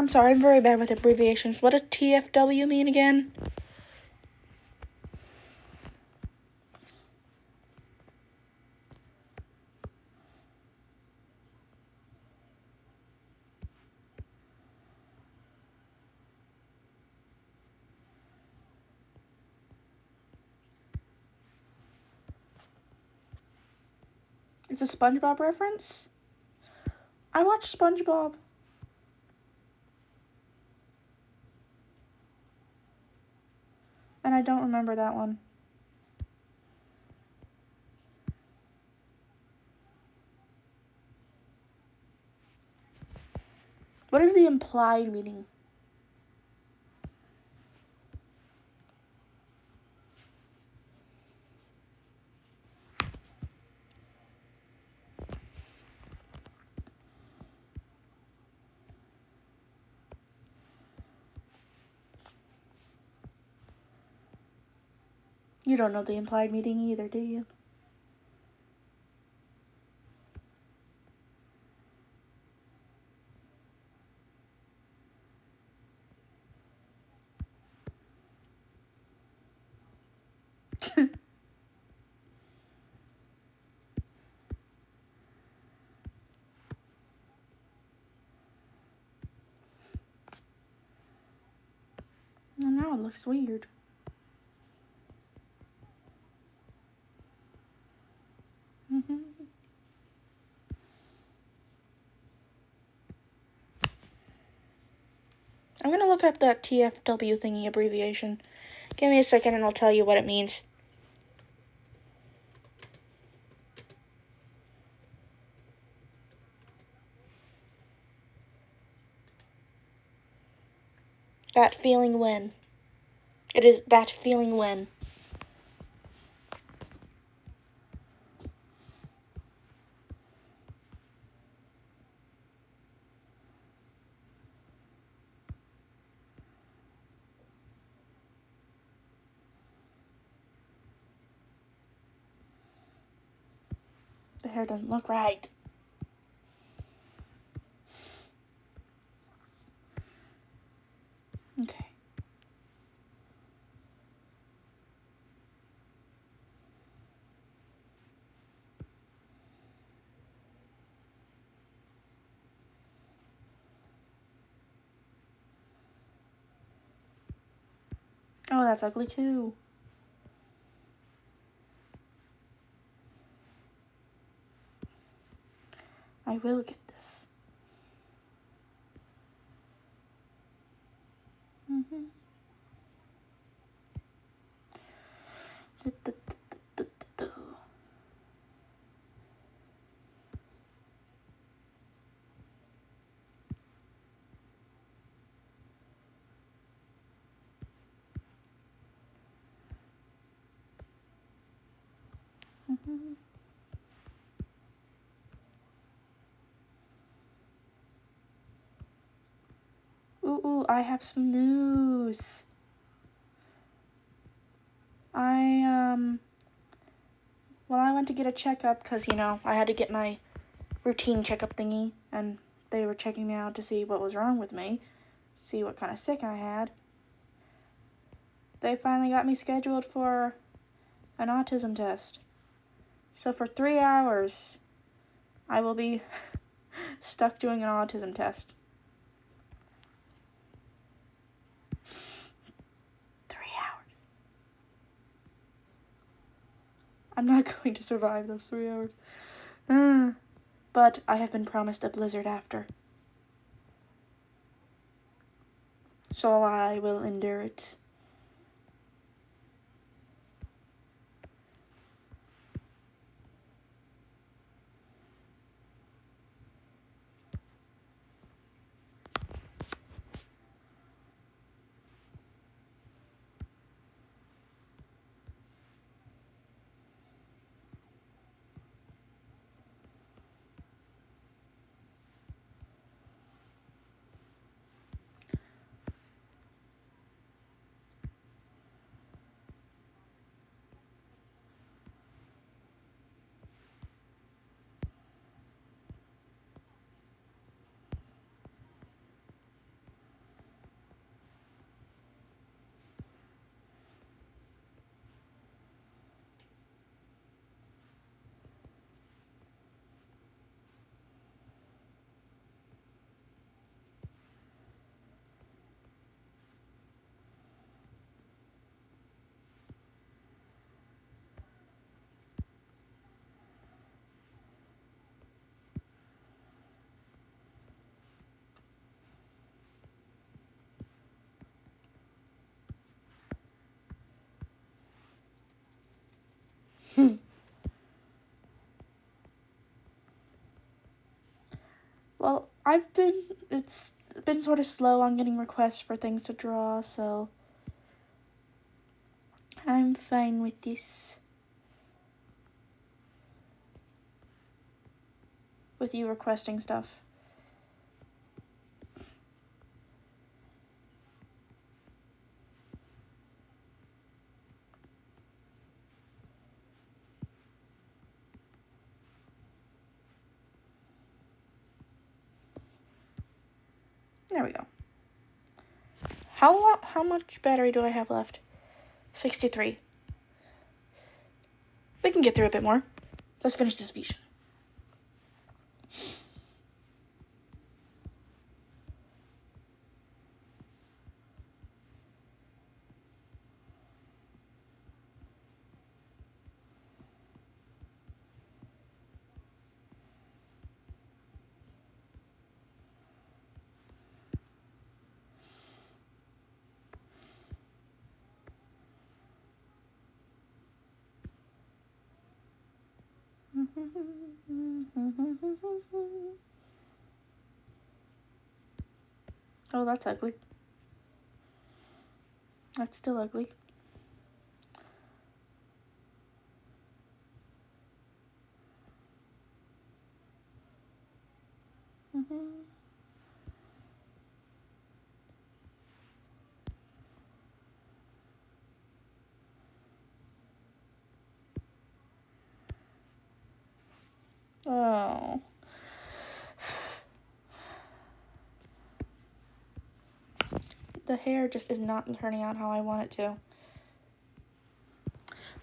I'm sorry, I'm very bad with abbreviations. What does TFW mean again? It's a SpongeBob reference? I watch SpongeBob. And I don't remember that one. What is the implied meaning? You don't know the implied meaning either, do you? Oh, now it looks weird. I'm gonna look up that TFW thingy abbreviation. Give me a second and I'll tell you what it means. That feeling when. It is that feeling when. The hair doesn't look right. Okay. Oh, that's ugly too. I will get this. Ooh, I have some news. I went to get a checkup because, I had to get my routine checkup thingy, and they were checking me out to see what was wrong with me, see what kind of sick I had. They finally got me scheduled for an autism test. So for 3 hours, I will be stuck doing an autism test. 3 hours. I'm not going to survive those 3 hours. But I have been promised a blizzard after. So I will endure it. it's been sort of slow on getting requests for things to draw, so I'm fine with this. With you requesting stuff. There we go. How much battery do I have left? 63. We can get through a bit more. Let's finish this vision. Oh, that's ugly. That's still ugly. Oh. The hair just is not turning out how I want it to.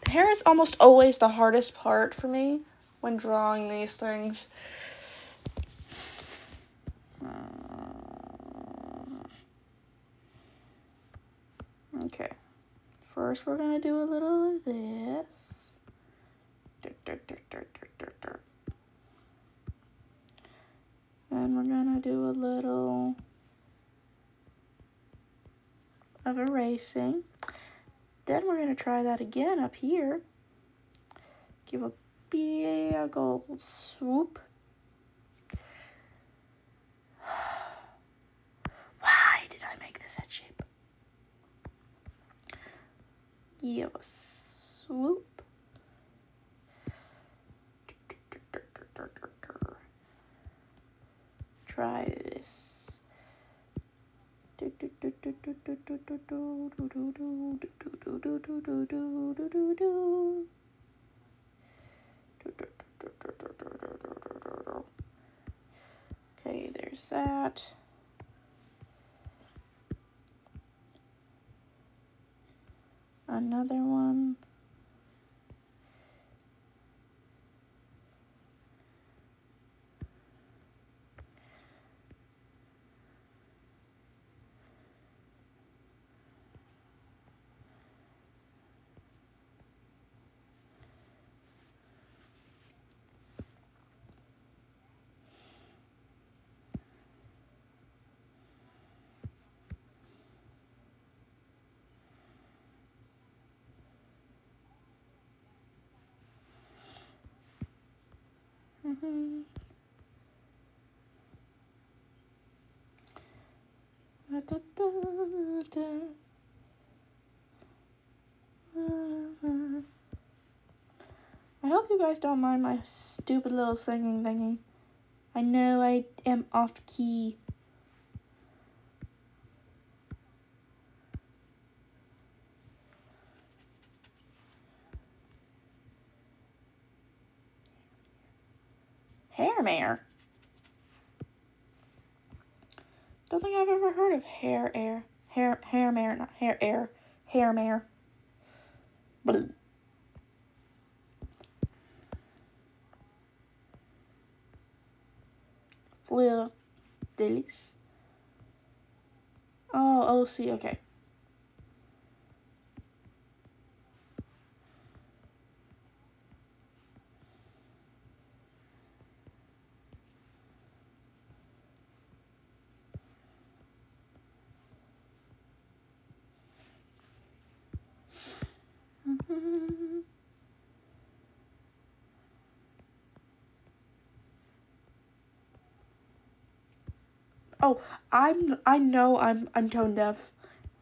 The hair is almost always the hardest part for me when drawing these things. Okay. First, we're gonna do a little of this. Then we're gonna do a little of erasing. Then we're gonna try that again up here. Give a big old swoop. Why did I make this head shape? Give a swoop. Try this. Okay, there's that. Another one. I hope you guys don't mind my stupid little singing thingy. I know I am off key. Hair mare. Don't think I've ever heard of hair mare, not hair mare. Bleh. Fleur delis. Oh, OC, okay. Oh, I know I'm tone deaf.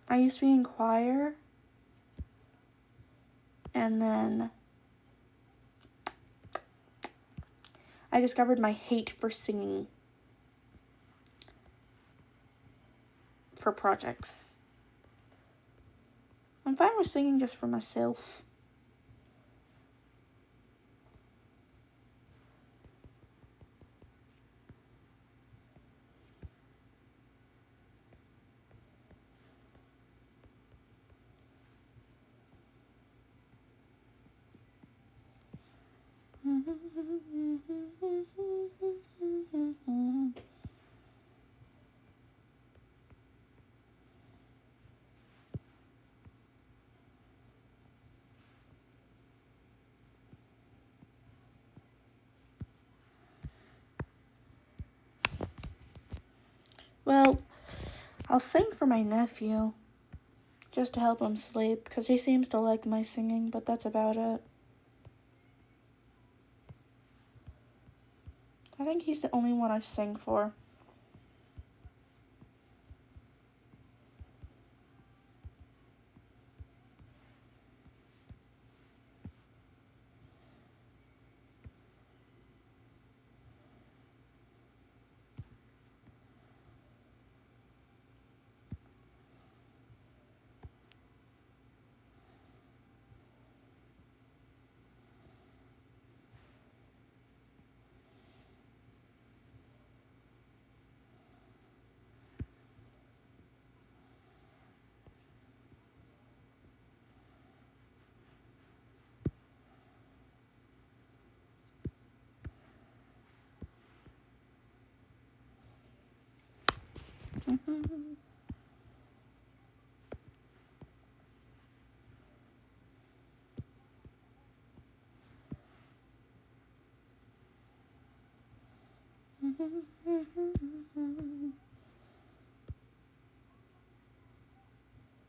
I used to be in choir, and then I discovered my hate for singing for projects. I'm fine with singing just for myself. Well, I'll sing for my nephew, just to help him sleep, because he seems to like my singing, but that's about it. I think he's the only one I sing for.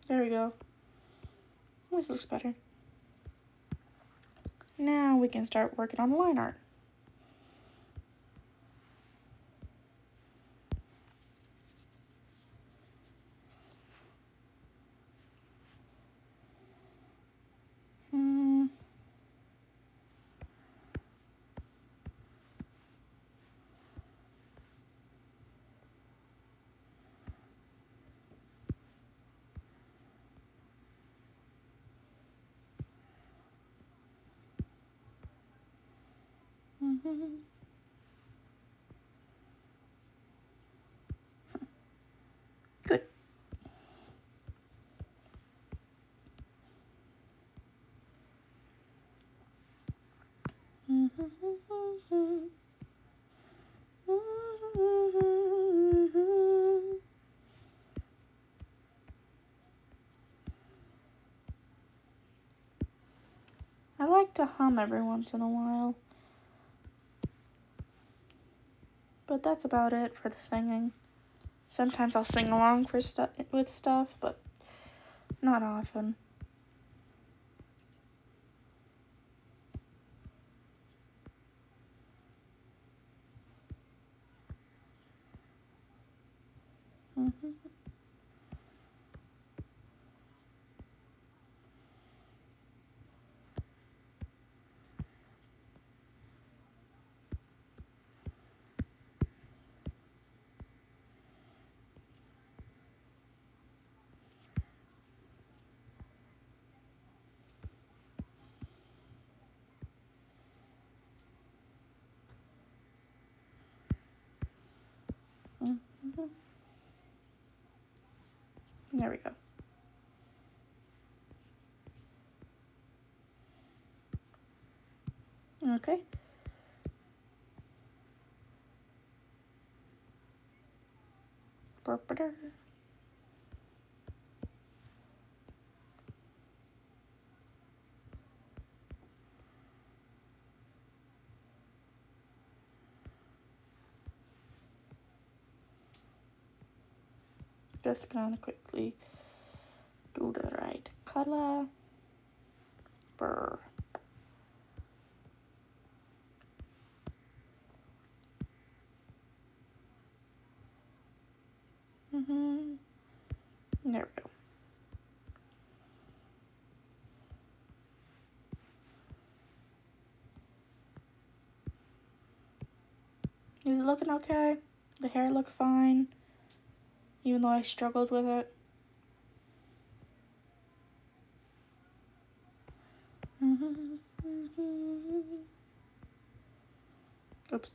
There we go. This looks better. Now we can start working on the line art. Good. I like to hum every once in a while, but that's about it for the singing. Sometimes I'll sing along with stuff, but not often. There we go. Okay. Just gonna quickly do the right color. Brr. There we go. Is it looking okay? The hair look fine, even though I struggled with it. Oops.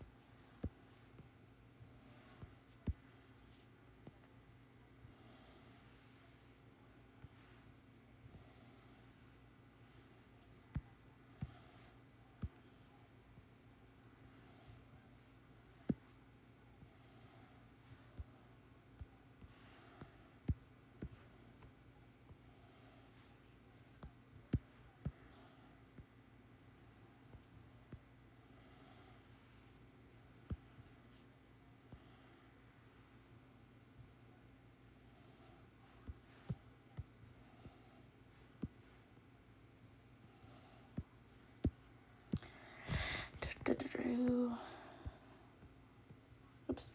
Oops.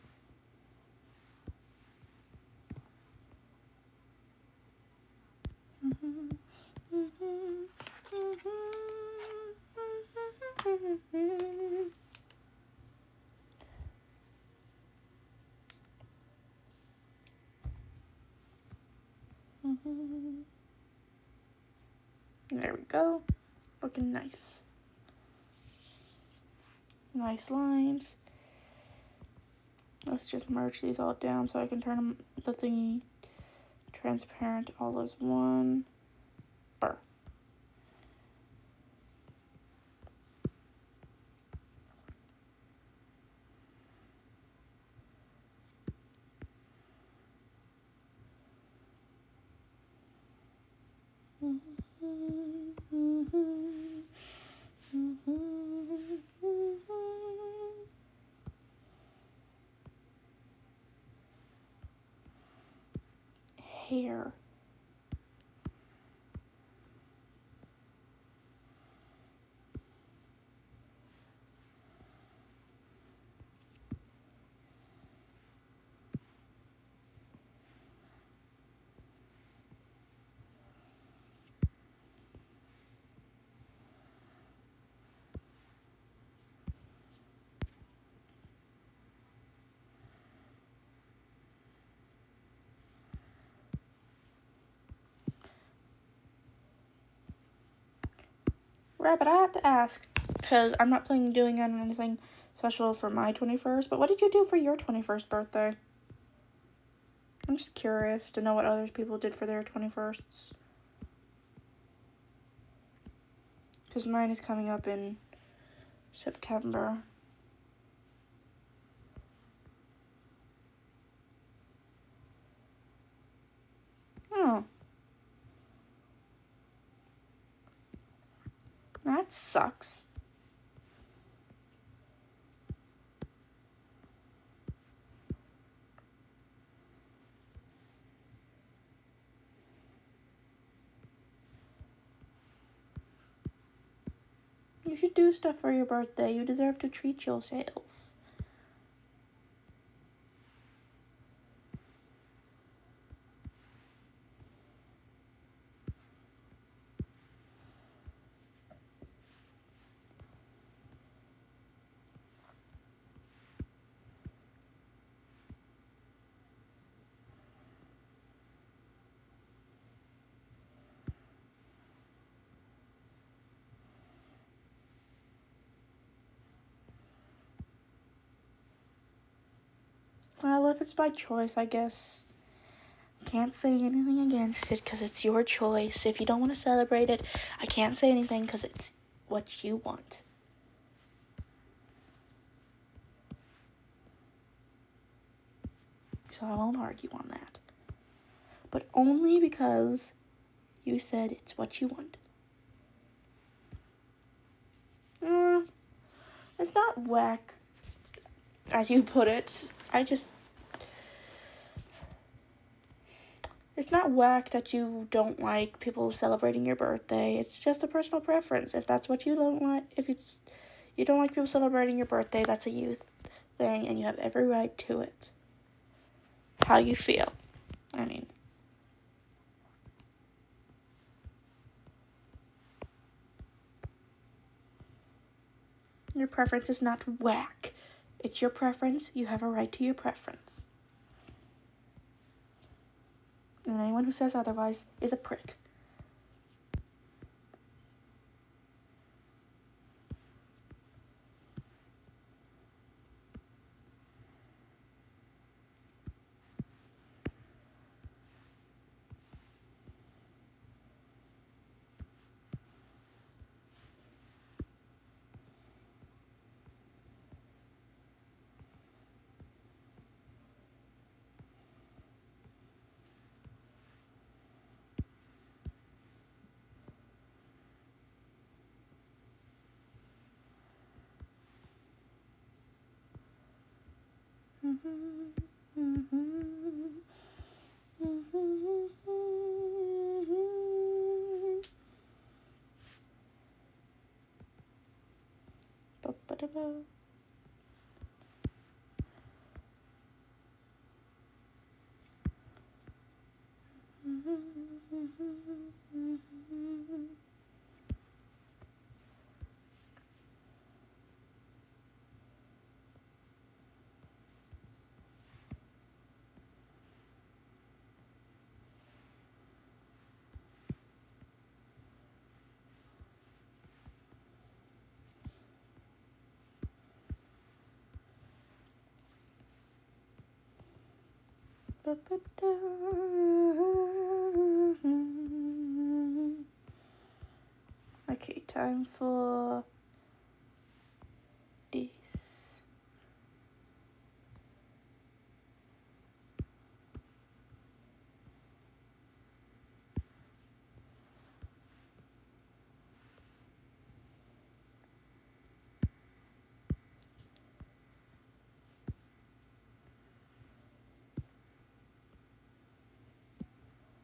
There we go. Looking nice. Nice lines. Let's just merge these all down so I can turn the thingy transparent all as one. Burr. Hair. Rabbit, I have to ask, because I'm not planning on doing anything special for my 21st, but what did you do for your 21st birthday? I'm just curious to know what other people did for their 21sts. Because mine is coming up in September. Oh. That sucks. You should do stuff for your birthday. You deserve to treat yourself. Well, if it's by choice, I guess I can't say anything against it because it's your choice. If you don't want to celebrate it, I can't say anything because it's what you want. So I won't argue on that. But only because you said it's what you want. It's not whack, as you put it. It's not whack that you don't like people celebrating your birthday. It's just a personal preference. If that's what you don't like, you don't like people celebrating your birthday, that's a you thing, and you have every right to it. How you feel. I mean, Your preference is not whack. It's your preference. You have a right to your preference. And anyone who says otherwise is a prick. Okay, time for this.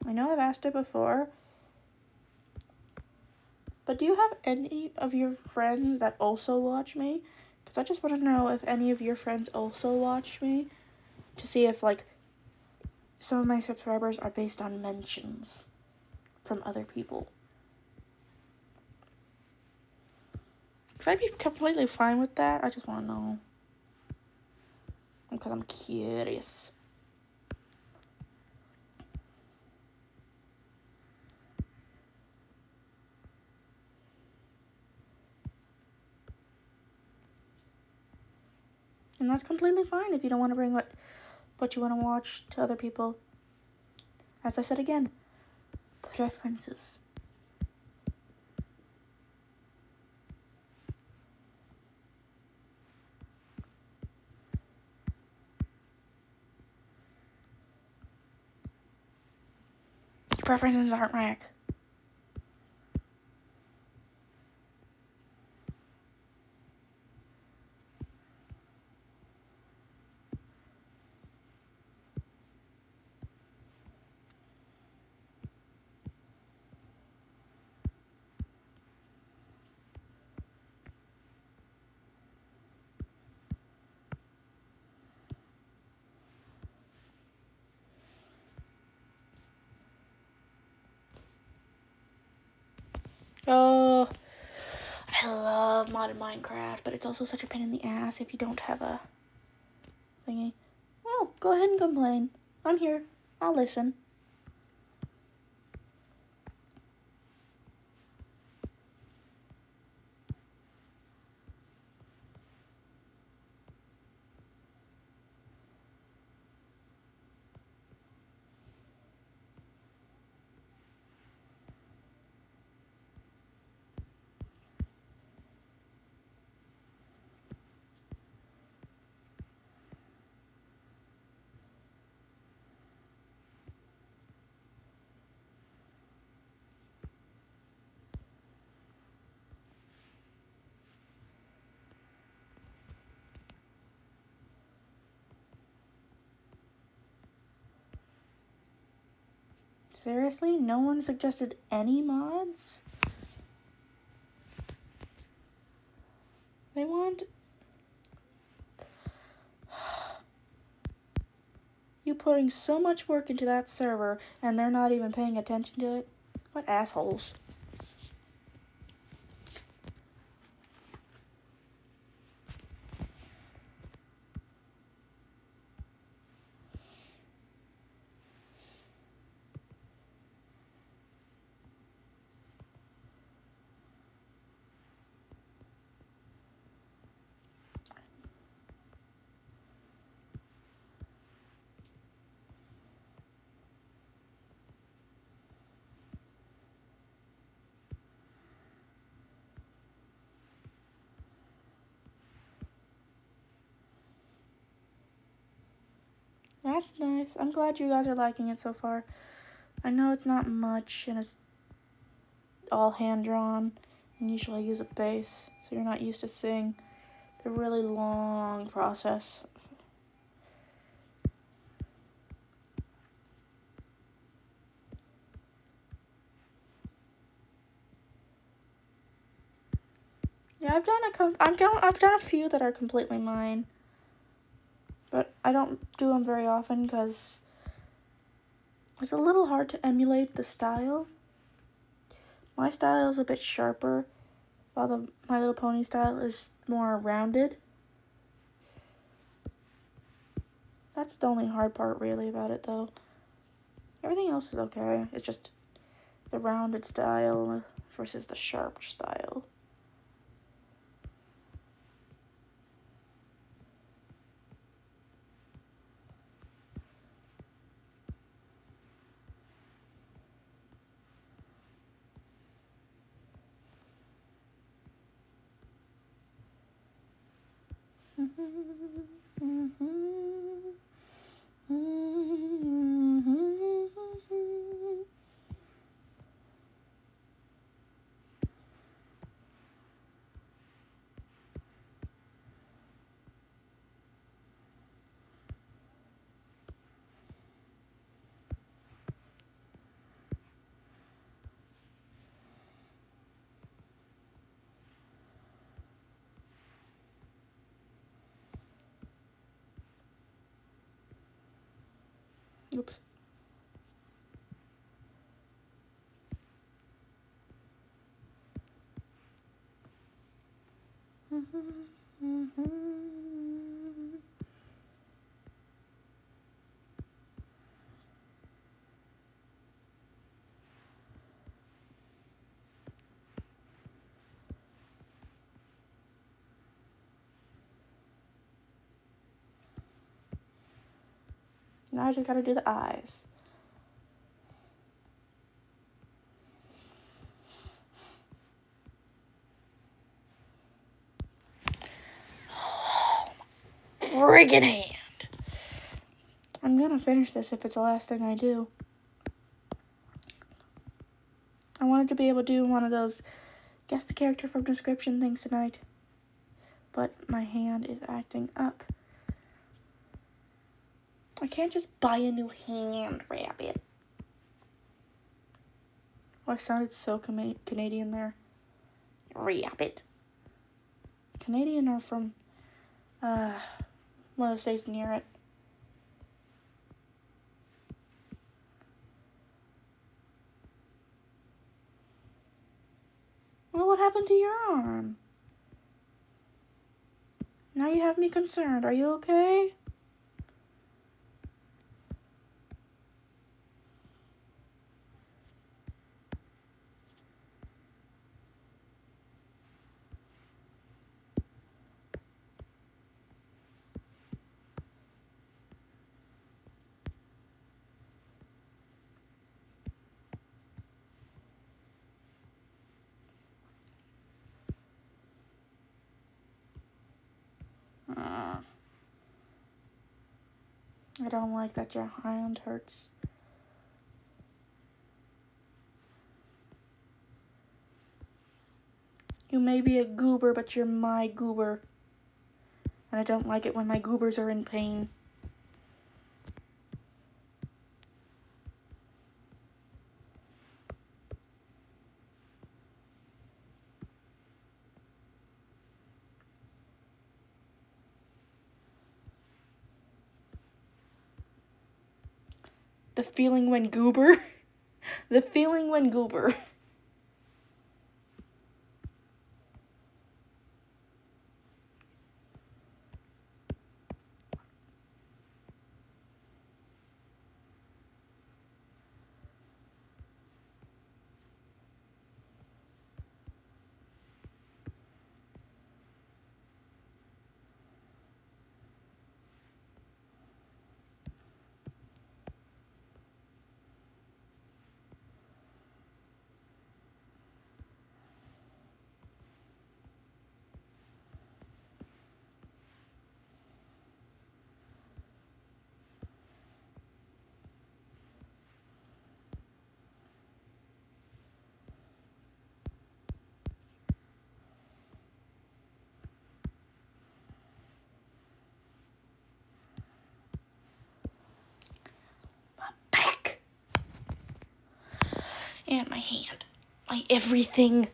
I know I've asked it before, but do you have any of your friends that also watch me? Because I just want to know if any of your friends also watch me, to see if, like, some of my subscribers are based on mentions from other people. If I'd be completely fine with that, I just want to know. Because I'm curious. And that's completely fine if you don't want to bring what you want to watch to other people. As I said again, preferences. Preferences aren't whack. Oh, I love modded Minecraft, but it's also such a pain in the ass if you don't have a thingy. Oh, go ahead and complain. I'm here. I'll listen. Seriously? No one suggested any mods? They want... You putting so much work into that server and they're not even paying attention to it? What assholes. That's nice. I'm glad you guys are liking it so far. I know it's not much, and it's all hand-drawn, and usually I use a base, so you're not used to seeing the really long process. Yeah, I've done a few that are completely mine, but I don't do them very often because it's a little hard to emulate the style. My style is a bit sharper, while the My Little Pony style is more rounded. That's the only hard part really about it, though. Everything else is okay. It's just the rounded style versus the sharp style. Oops. Now I just gotta do the eyes. Friggin' hand. I'm gonna finish this if it's the last thing I do. I wanted to be able to do one of those guess the character from description things tonight, but my hand is acting up. I can't just buy a new hand, Rabbit. Oh, I sounded so Canadian there. Rabbit. Canadian or from one of the states near it. Well, what happened to your arm? Now you have me concerned. Are you okay? I don't like that your hand hurts. You may be a goober, but you're my goober. And I don't like it when my goobers are in pain. The feeling when goober. The feeling when goober. And my hand. My everything.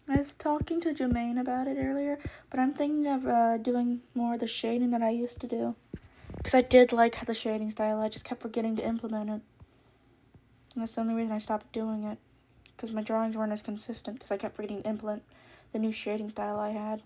I was talking to Jermaine about it earlier, but I'm thinking of doing more of the shading that I used to do. Because I did like the shading style, I just kept forgetting to implement it. And that's the only reason I stopped doing it. Because my drawings weren't as consistent, because I kept forgetting to implement the new shading style I had.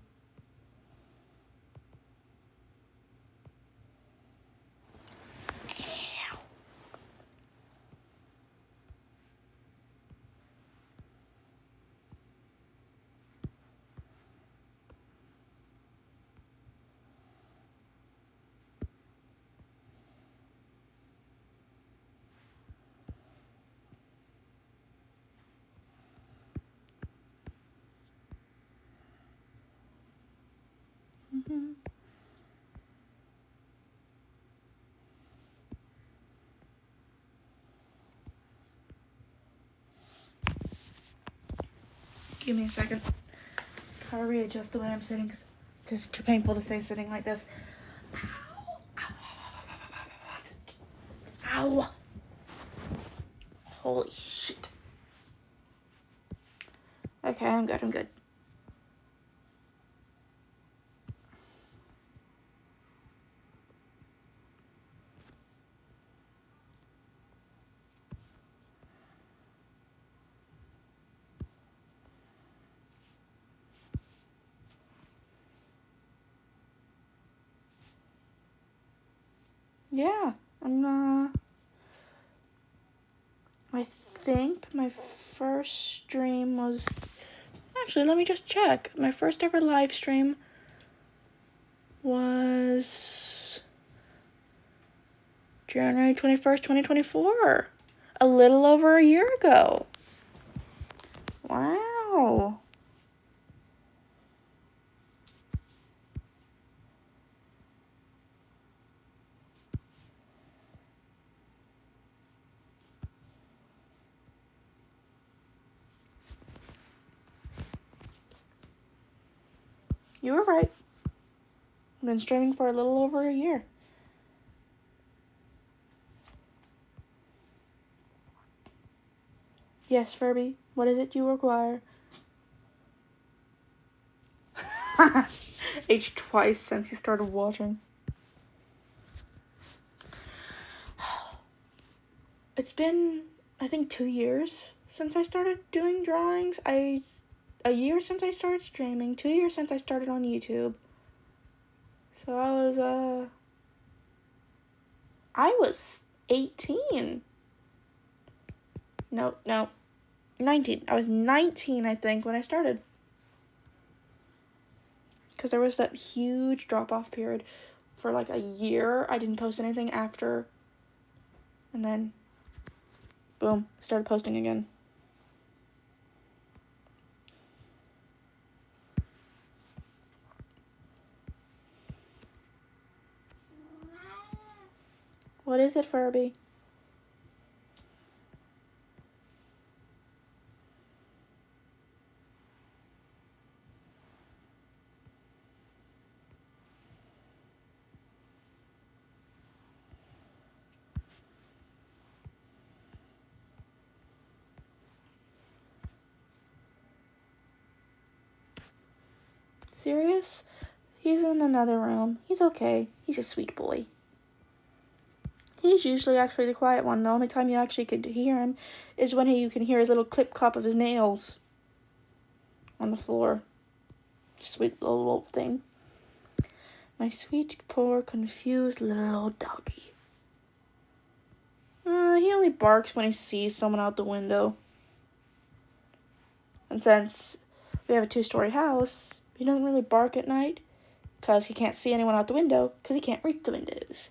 Mm-hmm. Give me a second. Gotta readjust the way I'm sitting because it's too painful to stay sitting like this. Ow! Ow! Holy shit. Okay, I'm good. Yeah, I think my first stream was... Actually, let me just check. My first ever live stream was January 21st, 2024. A little over a year ago. Wow. You were right. I've been streaming for a little over a year. Yes, Furby. What is it you require? Aged twice since you started watching. It's been, I think, 2 years since I started doing drawings. A year since I started streaming. 2 years since I started on YouTube. So I was 18. No, 19. I was 19, I think, when I started. Because there was that huge drop-off period for like a year. I didn't post anything after. And then, boom, started posting again. What is it, Furby? Serious? He's in another room. He's okay. He's a sweet boy. He's usually actually the quiet one. The only time you actually could hear him is when you can hear his little clip-clop of his nails on the floor. Sweet little wolf thing. My sweet, poor, confused little old doggy. He only barks when he sees someone out the window. And since we have a 2-story house, he doesn't really bark at night because he can't see anyone out the window because he can't reach the windows.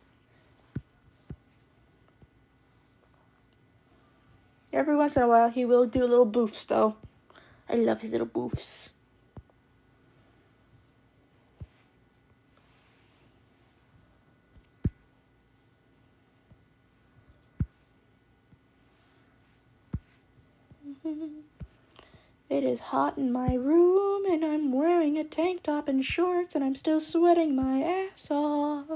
Every once in a while, he will do little boofs, though. I love his little boofs. It is hot in my room, and I'm wearing a tank top and shorts, and I'm still sweating my ass off.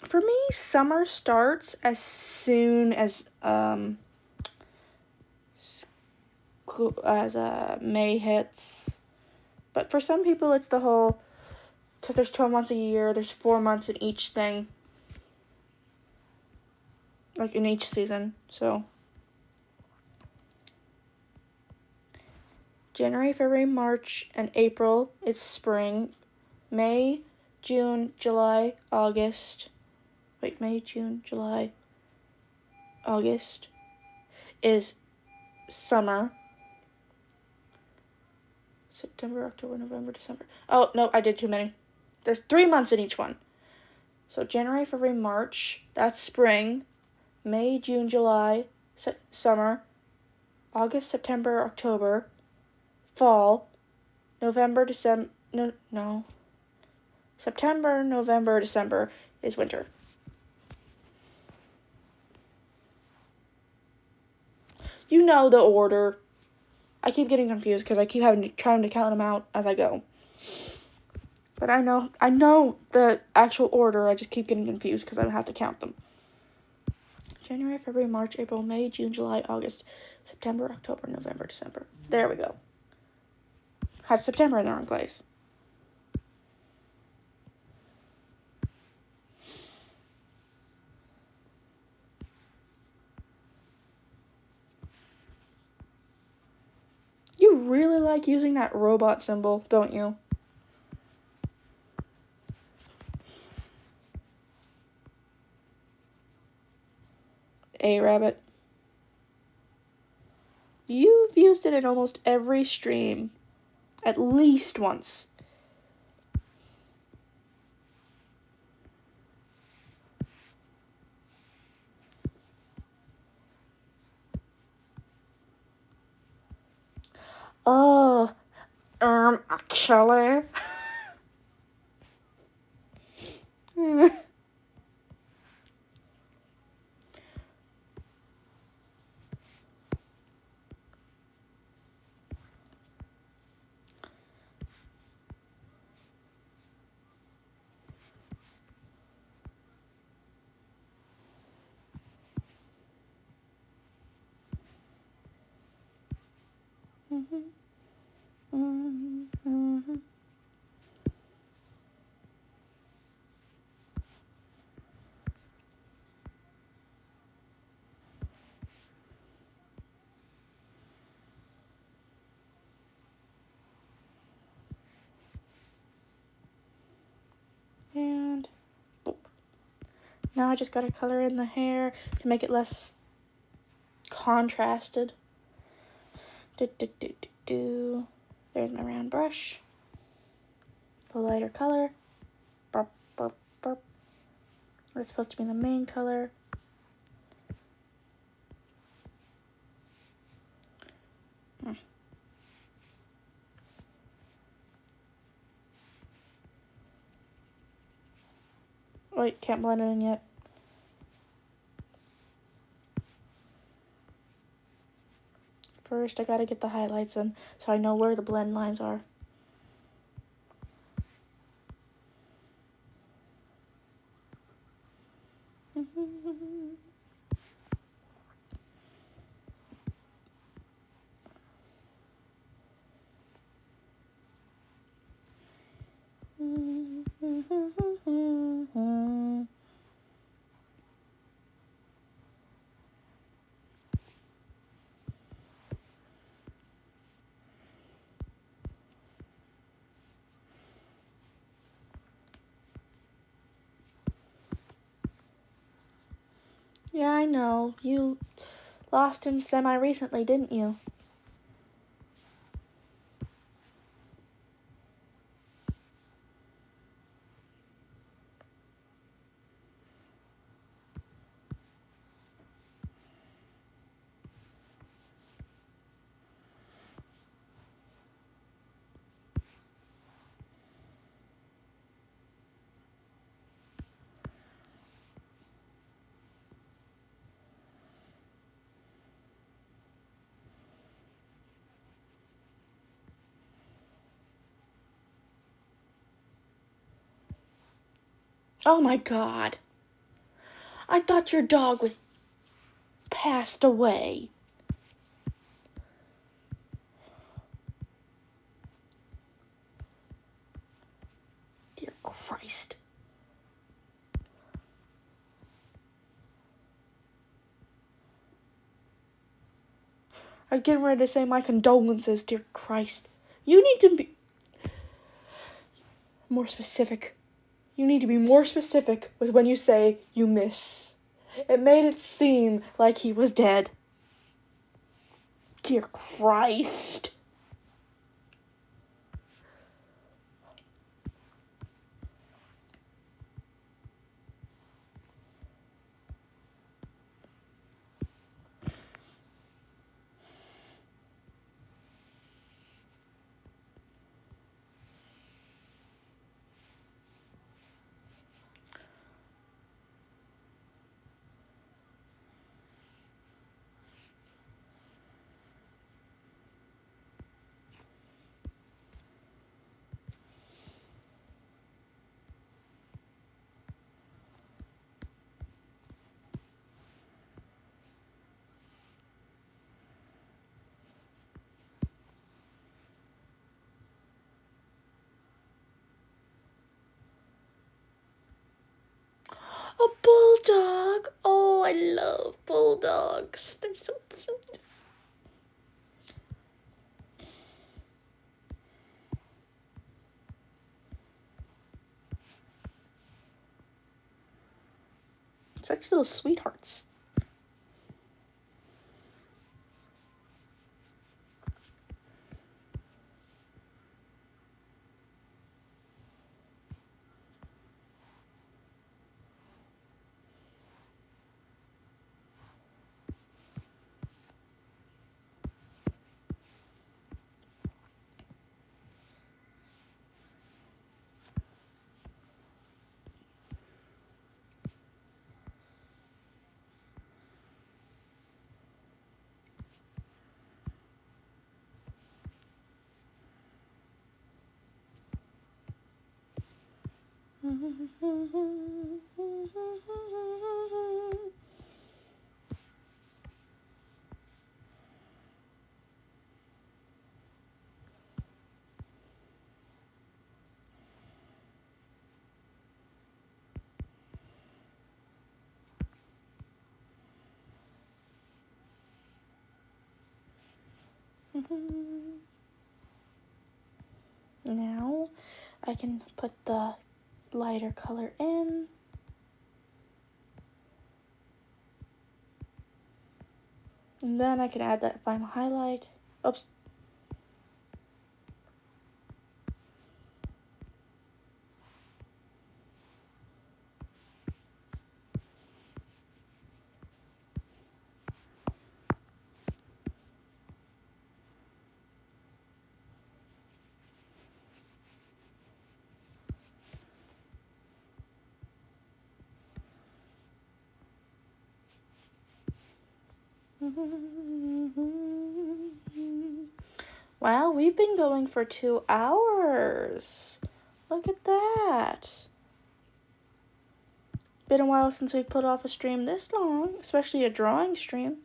For me, summer starts as soon as May hits. But for some people, it's the whole, because there's 12 months a year, there's 4 months in each thing. Like in each season, so. January, February, March, and April, it's spring. May, June, July, August. May, June, July, August is summer. September, October, November, December. Oh, no, I did too many. There's 3 months in each one. So January, February, March, that's spring. May, June, July, summer. August, September, October, fall. November, December, no. September, November, December is winter. You know the order. I keep getting confused because I keep trying to count them out as I go. But I know the actual order. I just keep getting confused because I don't have to count them. January, February, March, April, May, June, July, August, September, October, November, December. There we go. Had September in the wrong place. You really like using that robot symbol, don't you? A rabbit. You've used it in almost every stream. At least once. Oh, actually. And boop. Now I just gotta color in the hair to make it less contrasted. There's my round brush. A lighter color. Burp, burp, burp. It's supposed to be the main color. Wait, can't blend it in yet. First, I gotta get the highlights in so I know where the blend lines are. Yeah, I know. You lost him semi-recently, didn't you? Oh my God. I thought your dog was passed away. Dear Christ. I was getting ready to say my condolences, dear Christ. You need to be more specific. You need to be more specific with when you say you miss. It made it seem like he was dead. Dear Christ. A bulldog. Oh, I love bulldogs. They're so cute. Such little sweethearts. Now I can put the lighter color in. And then I can add that final highlight. Oops. Wow, we've been going for 2 hours. Look at that. Been a while since we put off a stream this long, especially a drawing stream.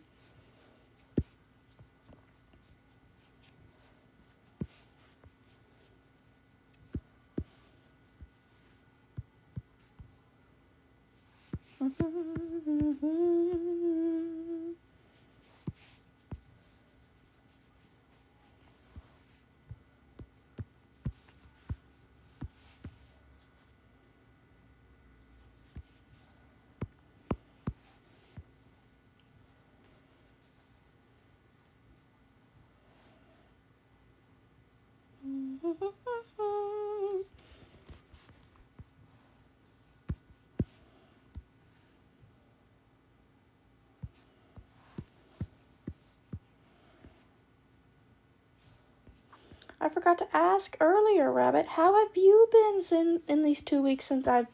forgot to ask earlier, Rabbit. How have you been in these 2 weeks since I've,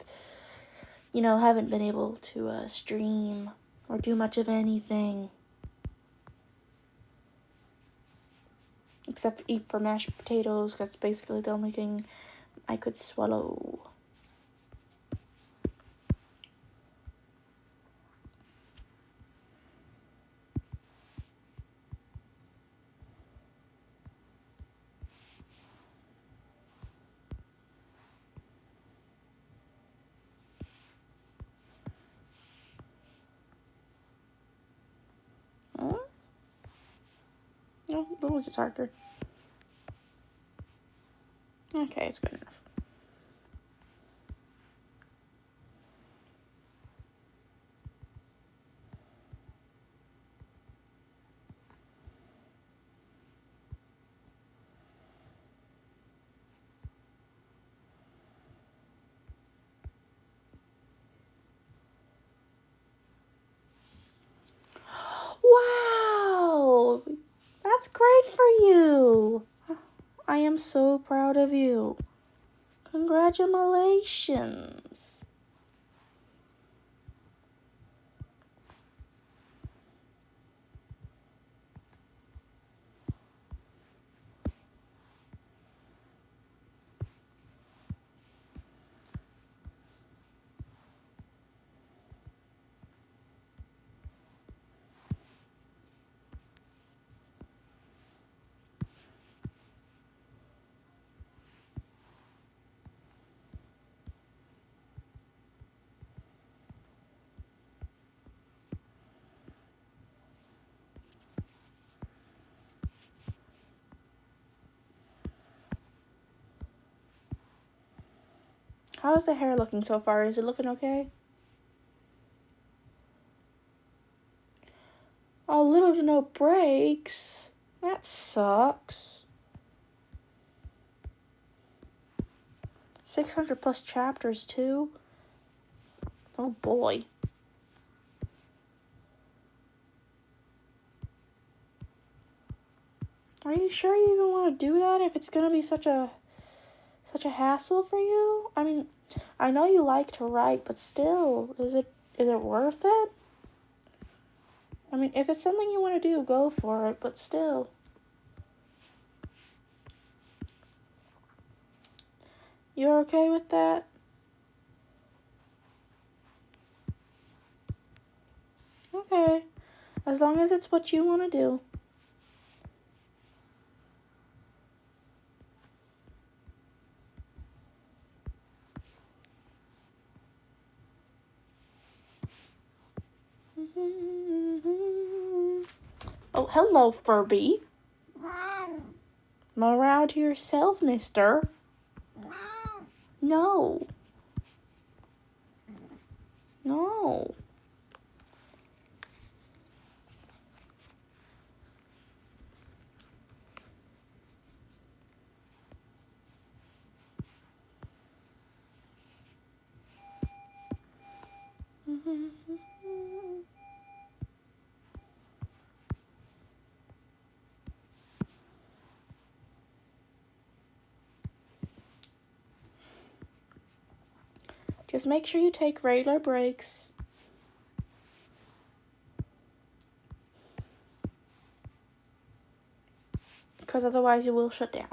haven't been able to stream or do much of anything? Except eat for mashed potatoes. That's basically the only thing I could swallow. No, a little bit darker. Okay, it's good enough. Wow! That's great for you! I am so proud of you. Congratulations! How's the hair looking so far? Is it looking okay? Oh, little to no breaks. That sucks. 600 plus chapters too. Oh boy. Are you sure you even want to do that if it's gonna be such a hassle for you? I mean, I know you like to write, but still, is it worth it? I mean, if it's something you want to do, go for it, but still. You're okay with that? Okay. As long as it's what you want to do. Oh, hello, Furby. Morale to yourself, mister. No. No. Just make sure you take regular breaks. Because otherwise you will shut down.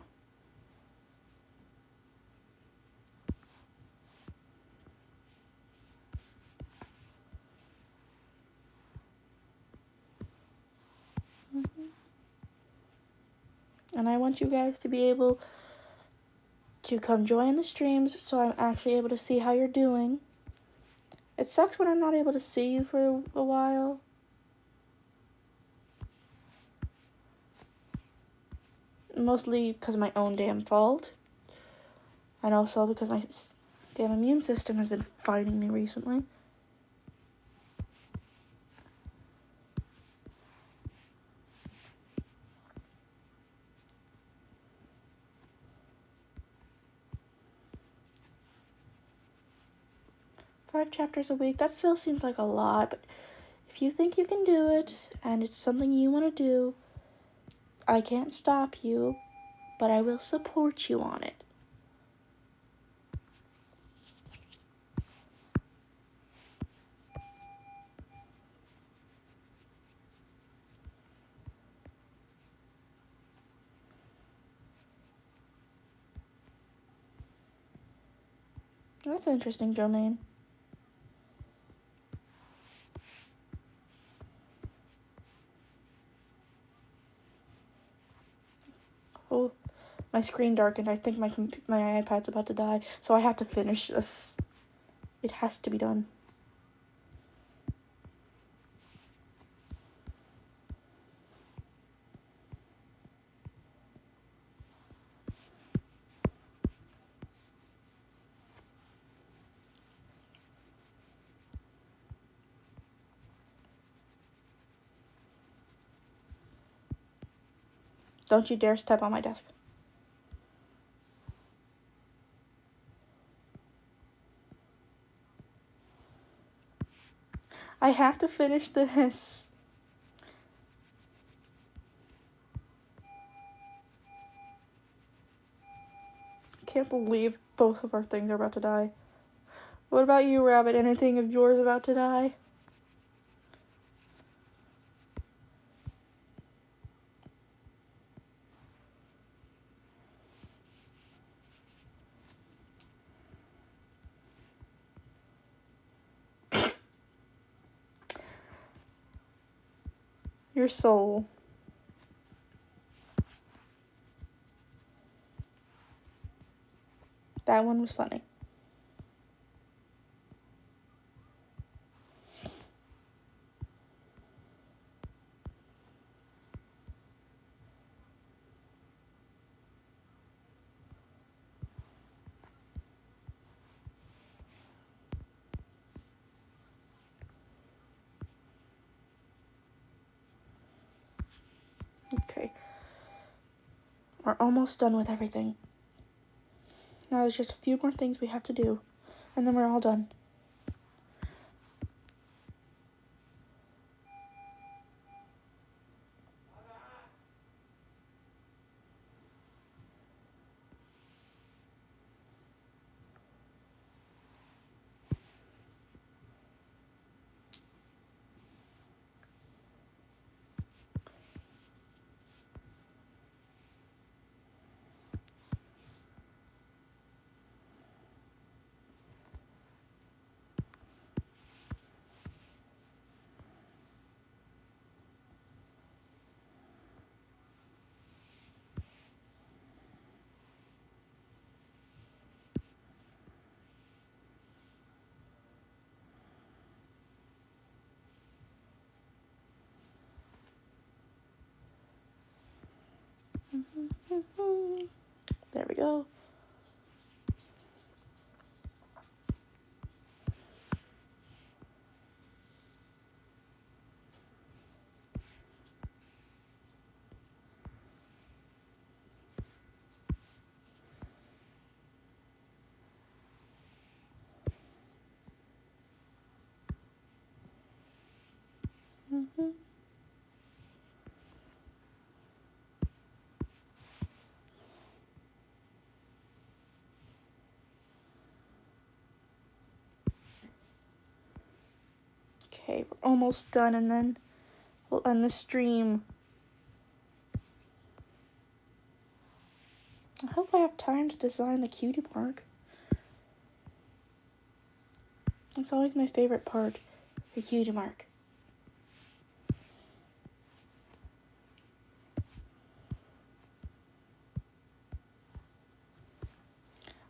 And I want you guys to be able to come join the streams so I'm actually able to see how you're doing. It sucks when I'm not able to see you for a while. Mostly because of my own damn fault. And also because my damn immune system has been fighting me recently. Five chapters a week, that still seems like a lot, but if you think you can do it, and it's something you want to do, I can't stop you, but I will support you on it. That's an interesting domain. Oh, my screen darkened. I think my iPad's about to die, so I have to finish this. It has to be done. Don't you dare step on my desk. I have to finish this. I can't believe both of our things are about to die. What about you, Rabbit? Anything of yours about to die? Your soul. That one was funny. Okay. We're almost done with everything. Now there's just a few more things we have to do, and then we're all done. There we go. Okay, we're almost done, and then we'll end the stream. I hope I have time to design the cutie mark. It's always my favorite part, the cutie mark.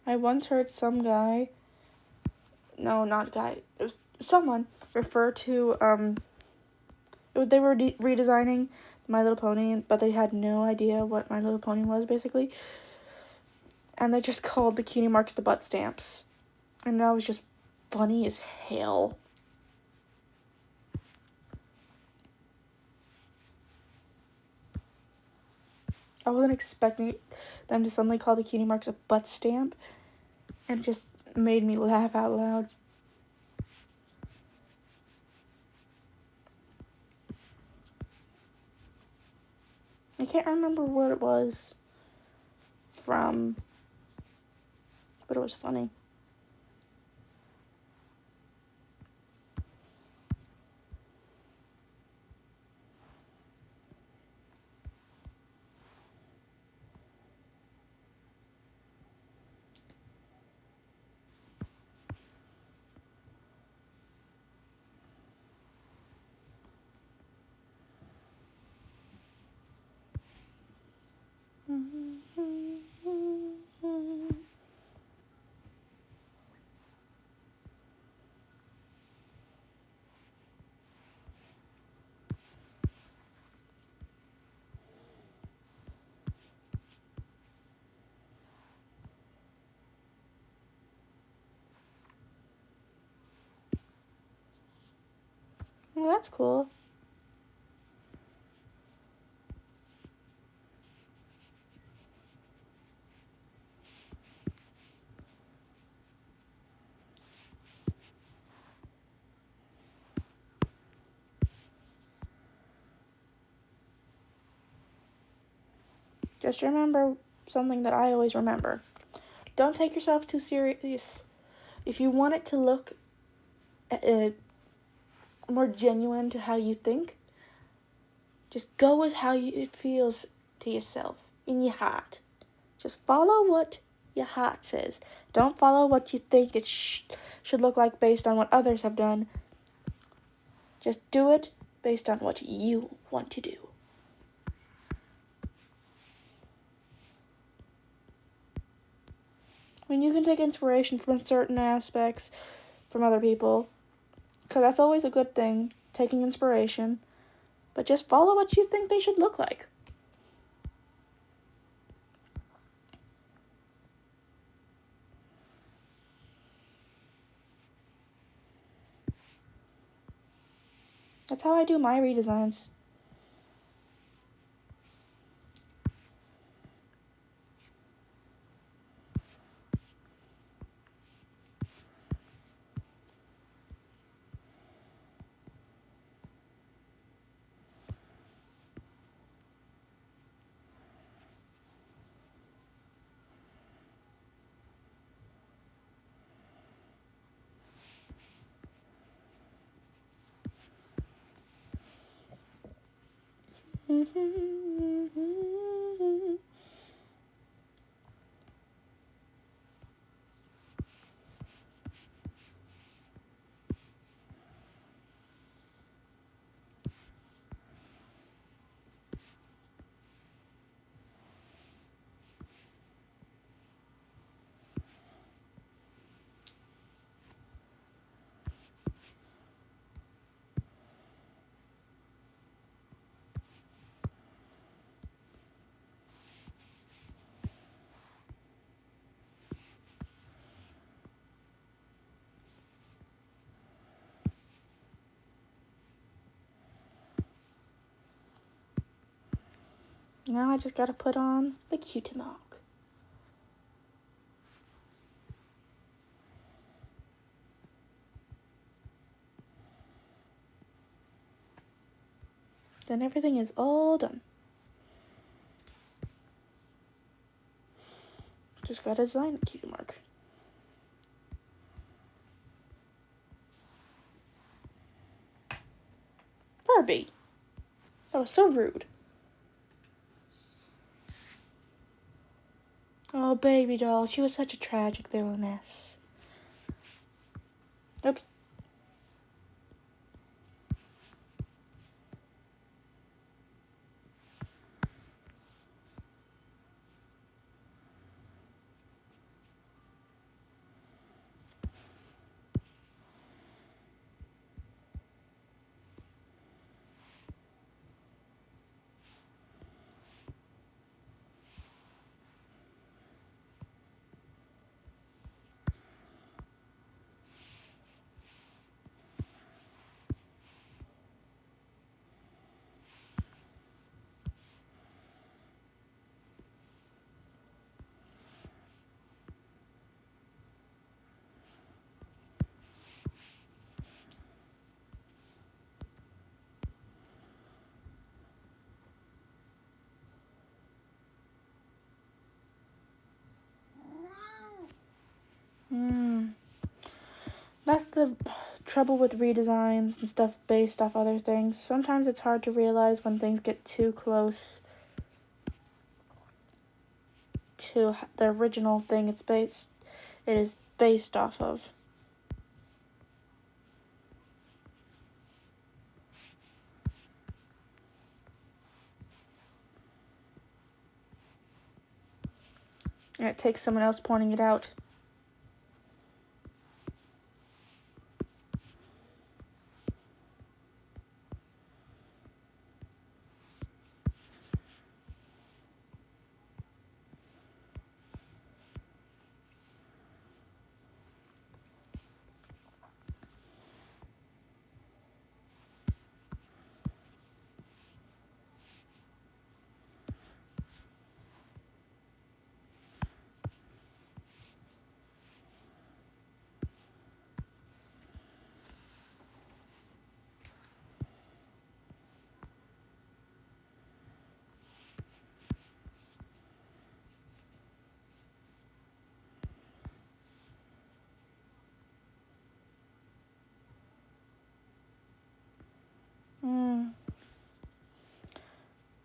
I once heard some guy, no, not guy, it was someone refer to, they were redesigning My Little Pony, but they had no idea what My Little Pony was, basically. And they just called the cutie marks the butt stamps. And that was just funny as hell. I wasn't expecting them to suddenly call the cutie marks a butt stamp. And it just made me laugh out loud. I can't remember what it was. from, but it was funny. Well, that's cool. Just remember something that I always remember. Don't take yourself too serious. If you want it to look more genuine to how you think, just go with how it feels to yourself, in your heart. Just follow what your heart says. Don't follow what you think it should look like based on what others have done. Just do it based on what you want to do. I mean, you can take inspiration from certain aspects from other people, because that's always a good thing, taking inspiration. But just follow what you think they should look like. That's how I do my redesigns. Now I just gotta put on the cutie mark. Then everything is all done. Just gotta design the cutie mark. Barbie. That was so rude. Oh, baby doll. She was such a tragic villainess. Oops. That's the trouble with redesigns and stuff based off other things. Sometimes it's hard to realize when things get too close to the original thing it is based off of. And it takes someone else pointing it out.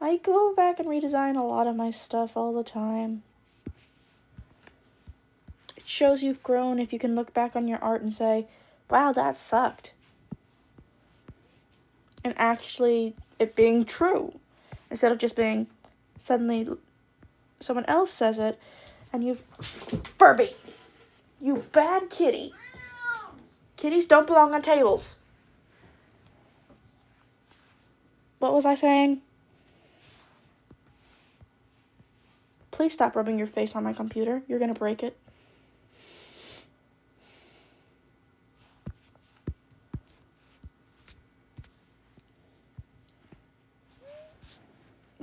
I go back and redesign a lot of my stuff all the time. It shows you've grown if you can look back on your art and say, wow, that sucked. And actually it being true. Instead of just being suddenly someone else says it and you've... Furby! You bad kitty. Kitties don't belong on tables. What was I saying? Please stop rubbing your face on my computer. You're gonna break it.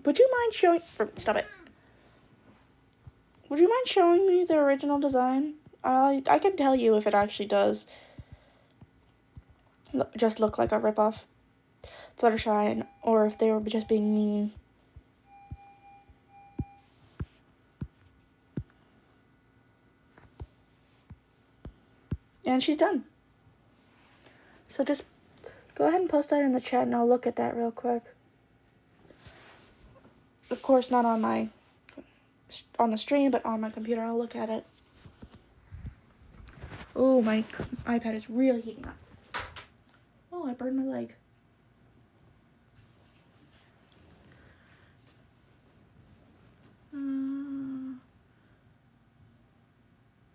Would you mind showing... Stop it. Would you mind showing me the original design? I can tell you if it actually does just look like a ripoff Fluttershy, or if they were just being mean. And she's done. So just go ahead and post that in the chat and I'll look at that real quick. Of course, not on the stream, but on my computer, I'll look at it. Oh, my iPad is really heating up. Oh, I burned my leg.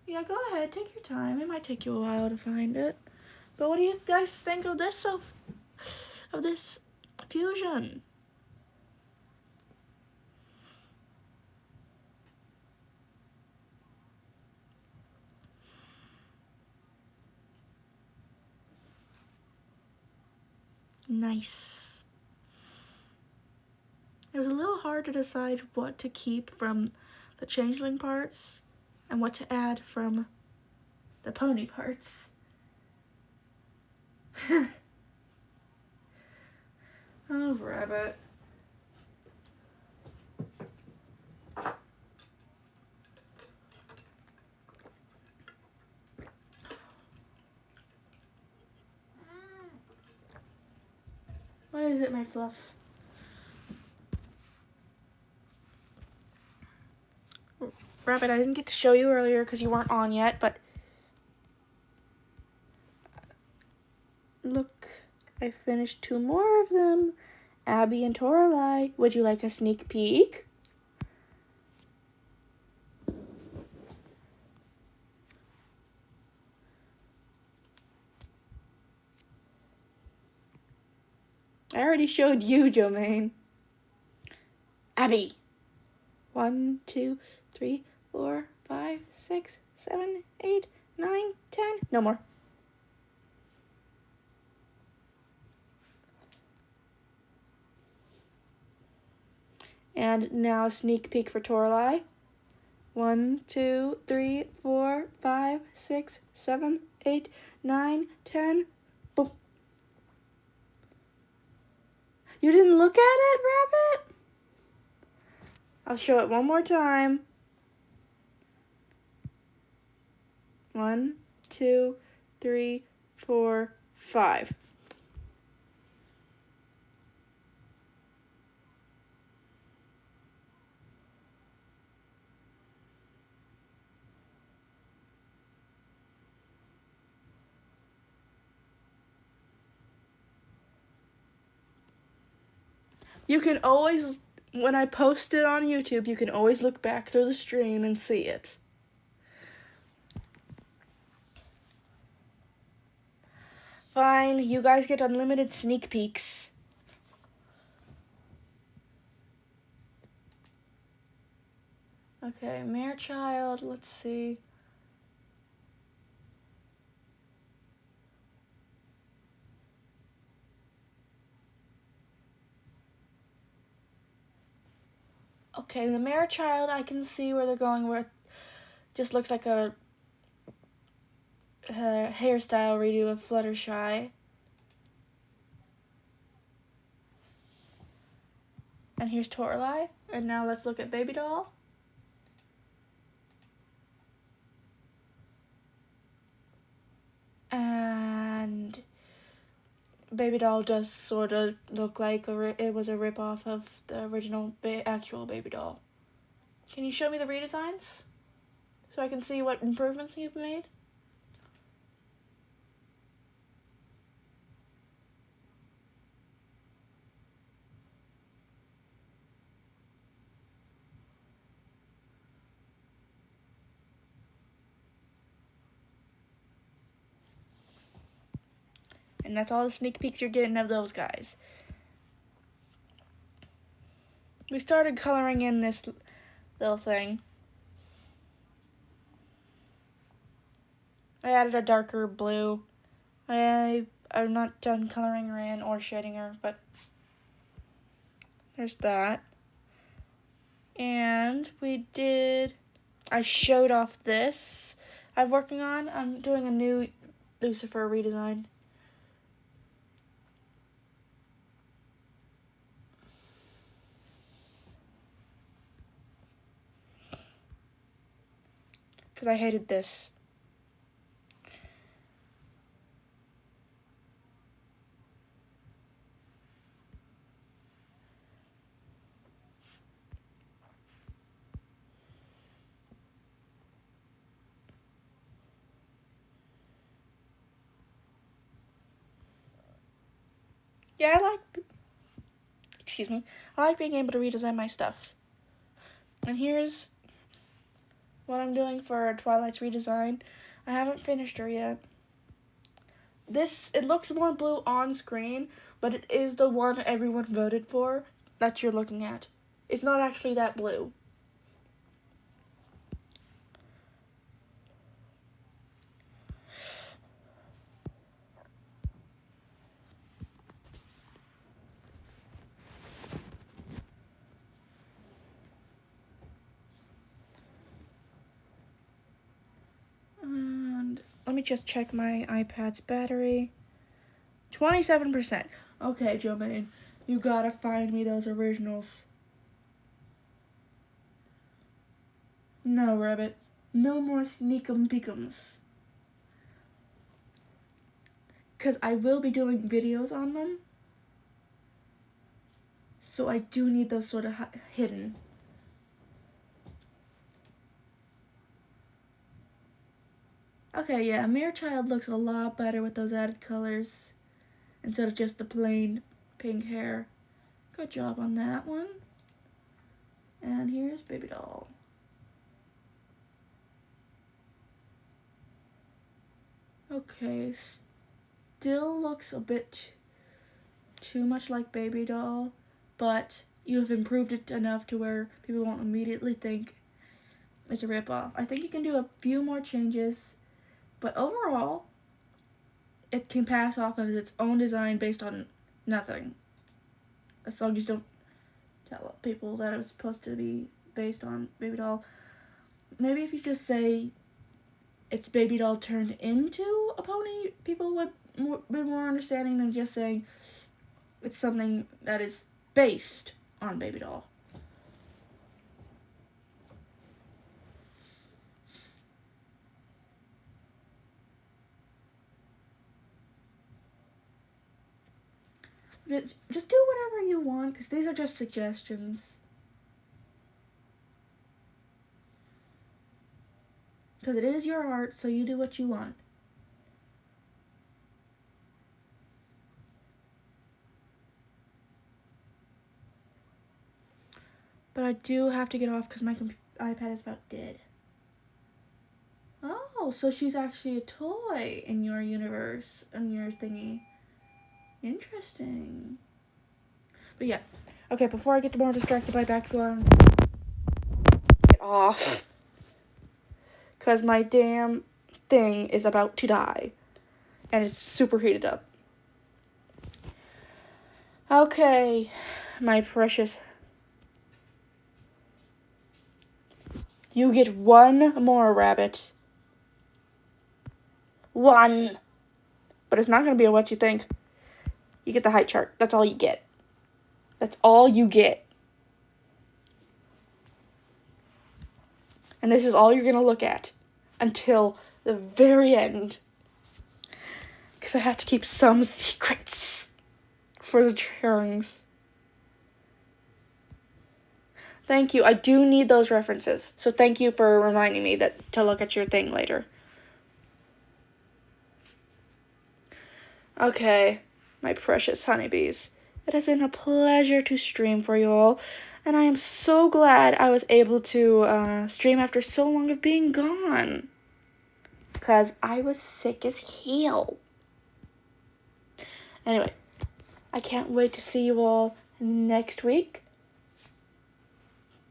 Yeah, go ahead, take your time. It might take you a while to find it. But what do you guys think of this fusion? Nice. It was a little hard to decide what to keep from the changeling parts and what to add from the pony parts. Oh, rabbit. What is it, my fluff? Rabbit, I didn't get to show you earlier because you weren't on yet, but look, I finished 2 more of them. Abby and Toralei. Would you like a sneak peek? I already showed you, Jomaine. Abby. 1, 2, 3, 4, 5, 6, 7, 8, 9, 10. No more. And now a sneak peek for Toralei. 1, 2, 3, 4, 5, 6, 7, 8, 9, 10. Boom. You didn't look at it, Rabbit? I'll show it one more time. 1, 2, 3, 4, 5. You can always, when I post it on YouTube, you can always look back through the stream and see it. Fine, you guys get unlimited sneak peeks. Okay, Mare Child, let's see. Okay, the Mare Child, I can see where they're going with. Just looks like a hairstyle redo of Fluttershy. And here's Toralei. And now let's look at Baby Doll. And Baby Doll does sort of look like it was a rip-off of the original actual Baby Doll. Can you show me the redesigns so I can see what improvements you've made? And that's all the sneak peeks you're getting of those guys. We started coloring in this little thing. I added a darker blue. I'm not done coloring her in or shading her, but there's that. And I showed off this I'm working on. I'm doing a new Lucifer redesign. Because I hated this. Yeah, I like being able to redesign my stuff. And here's what I'm doing for Twilight's redesign. I haven't finished her yet. It looks more blue on screen, but it is the one everyone voted for that you're looking at. It's not actually that blue. And let me just check my iPad's battery. 27%. Okay, Jomaine, you gotta find me those originals. No, Rabbit. No more sneakum peekums. Because I will be doing videos on them. So I do need those sort of hidden. Okay, yeah, Mare Child looks a lot better with those added colors instead of just the plain pink hair. Good job on that one. And here's Baby Doll. Okay, still looks a bit too much like Baby Doll, but you have improved it enough to where people won't immediately think it's a ripoff. I think you can do a few more changes, but overall, it can pass off as its own design based on nothing. As long as you don't tell people that it was supposed to be based on Baby Doll. Maybe if you just say it's Baby Doll turned into a pony, people would be more understanding than just saying it's something that is based on Baby Doll. just do whatever you want, because these are just suggestions. Because it is your art, so you do what you want. But I do have to get off because my iPad is about dead. Oh, so she's actually a toy in your universe, in your thingy. Interesting. But yeah. Okay, before I get more distracted by background, get off. Because my damn thing is about to die. And it's super heated up. Okay, my precious. You get one more rabbit. One. But it's not going to be a what you think. You get the height chart. That's all you get. That's all you get. And this is all you're going to look at until the very end. Because I have to keep some secrets for the Charings. Thank you. I do need those references. So thank you for reminding me that to look at your thing later. Okay, my precious honeybees. It has been a pleasure to stream for you all. And I am so glad I was able to stream after so long of being gone. Because I was sick as hell. Anyway, I can't wait to see you all next week.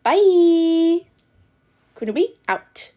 Bye! Kunobi out.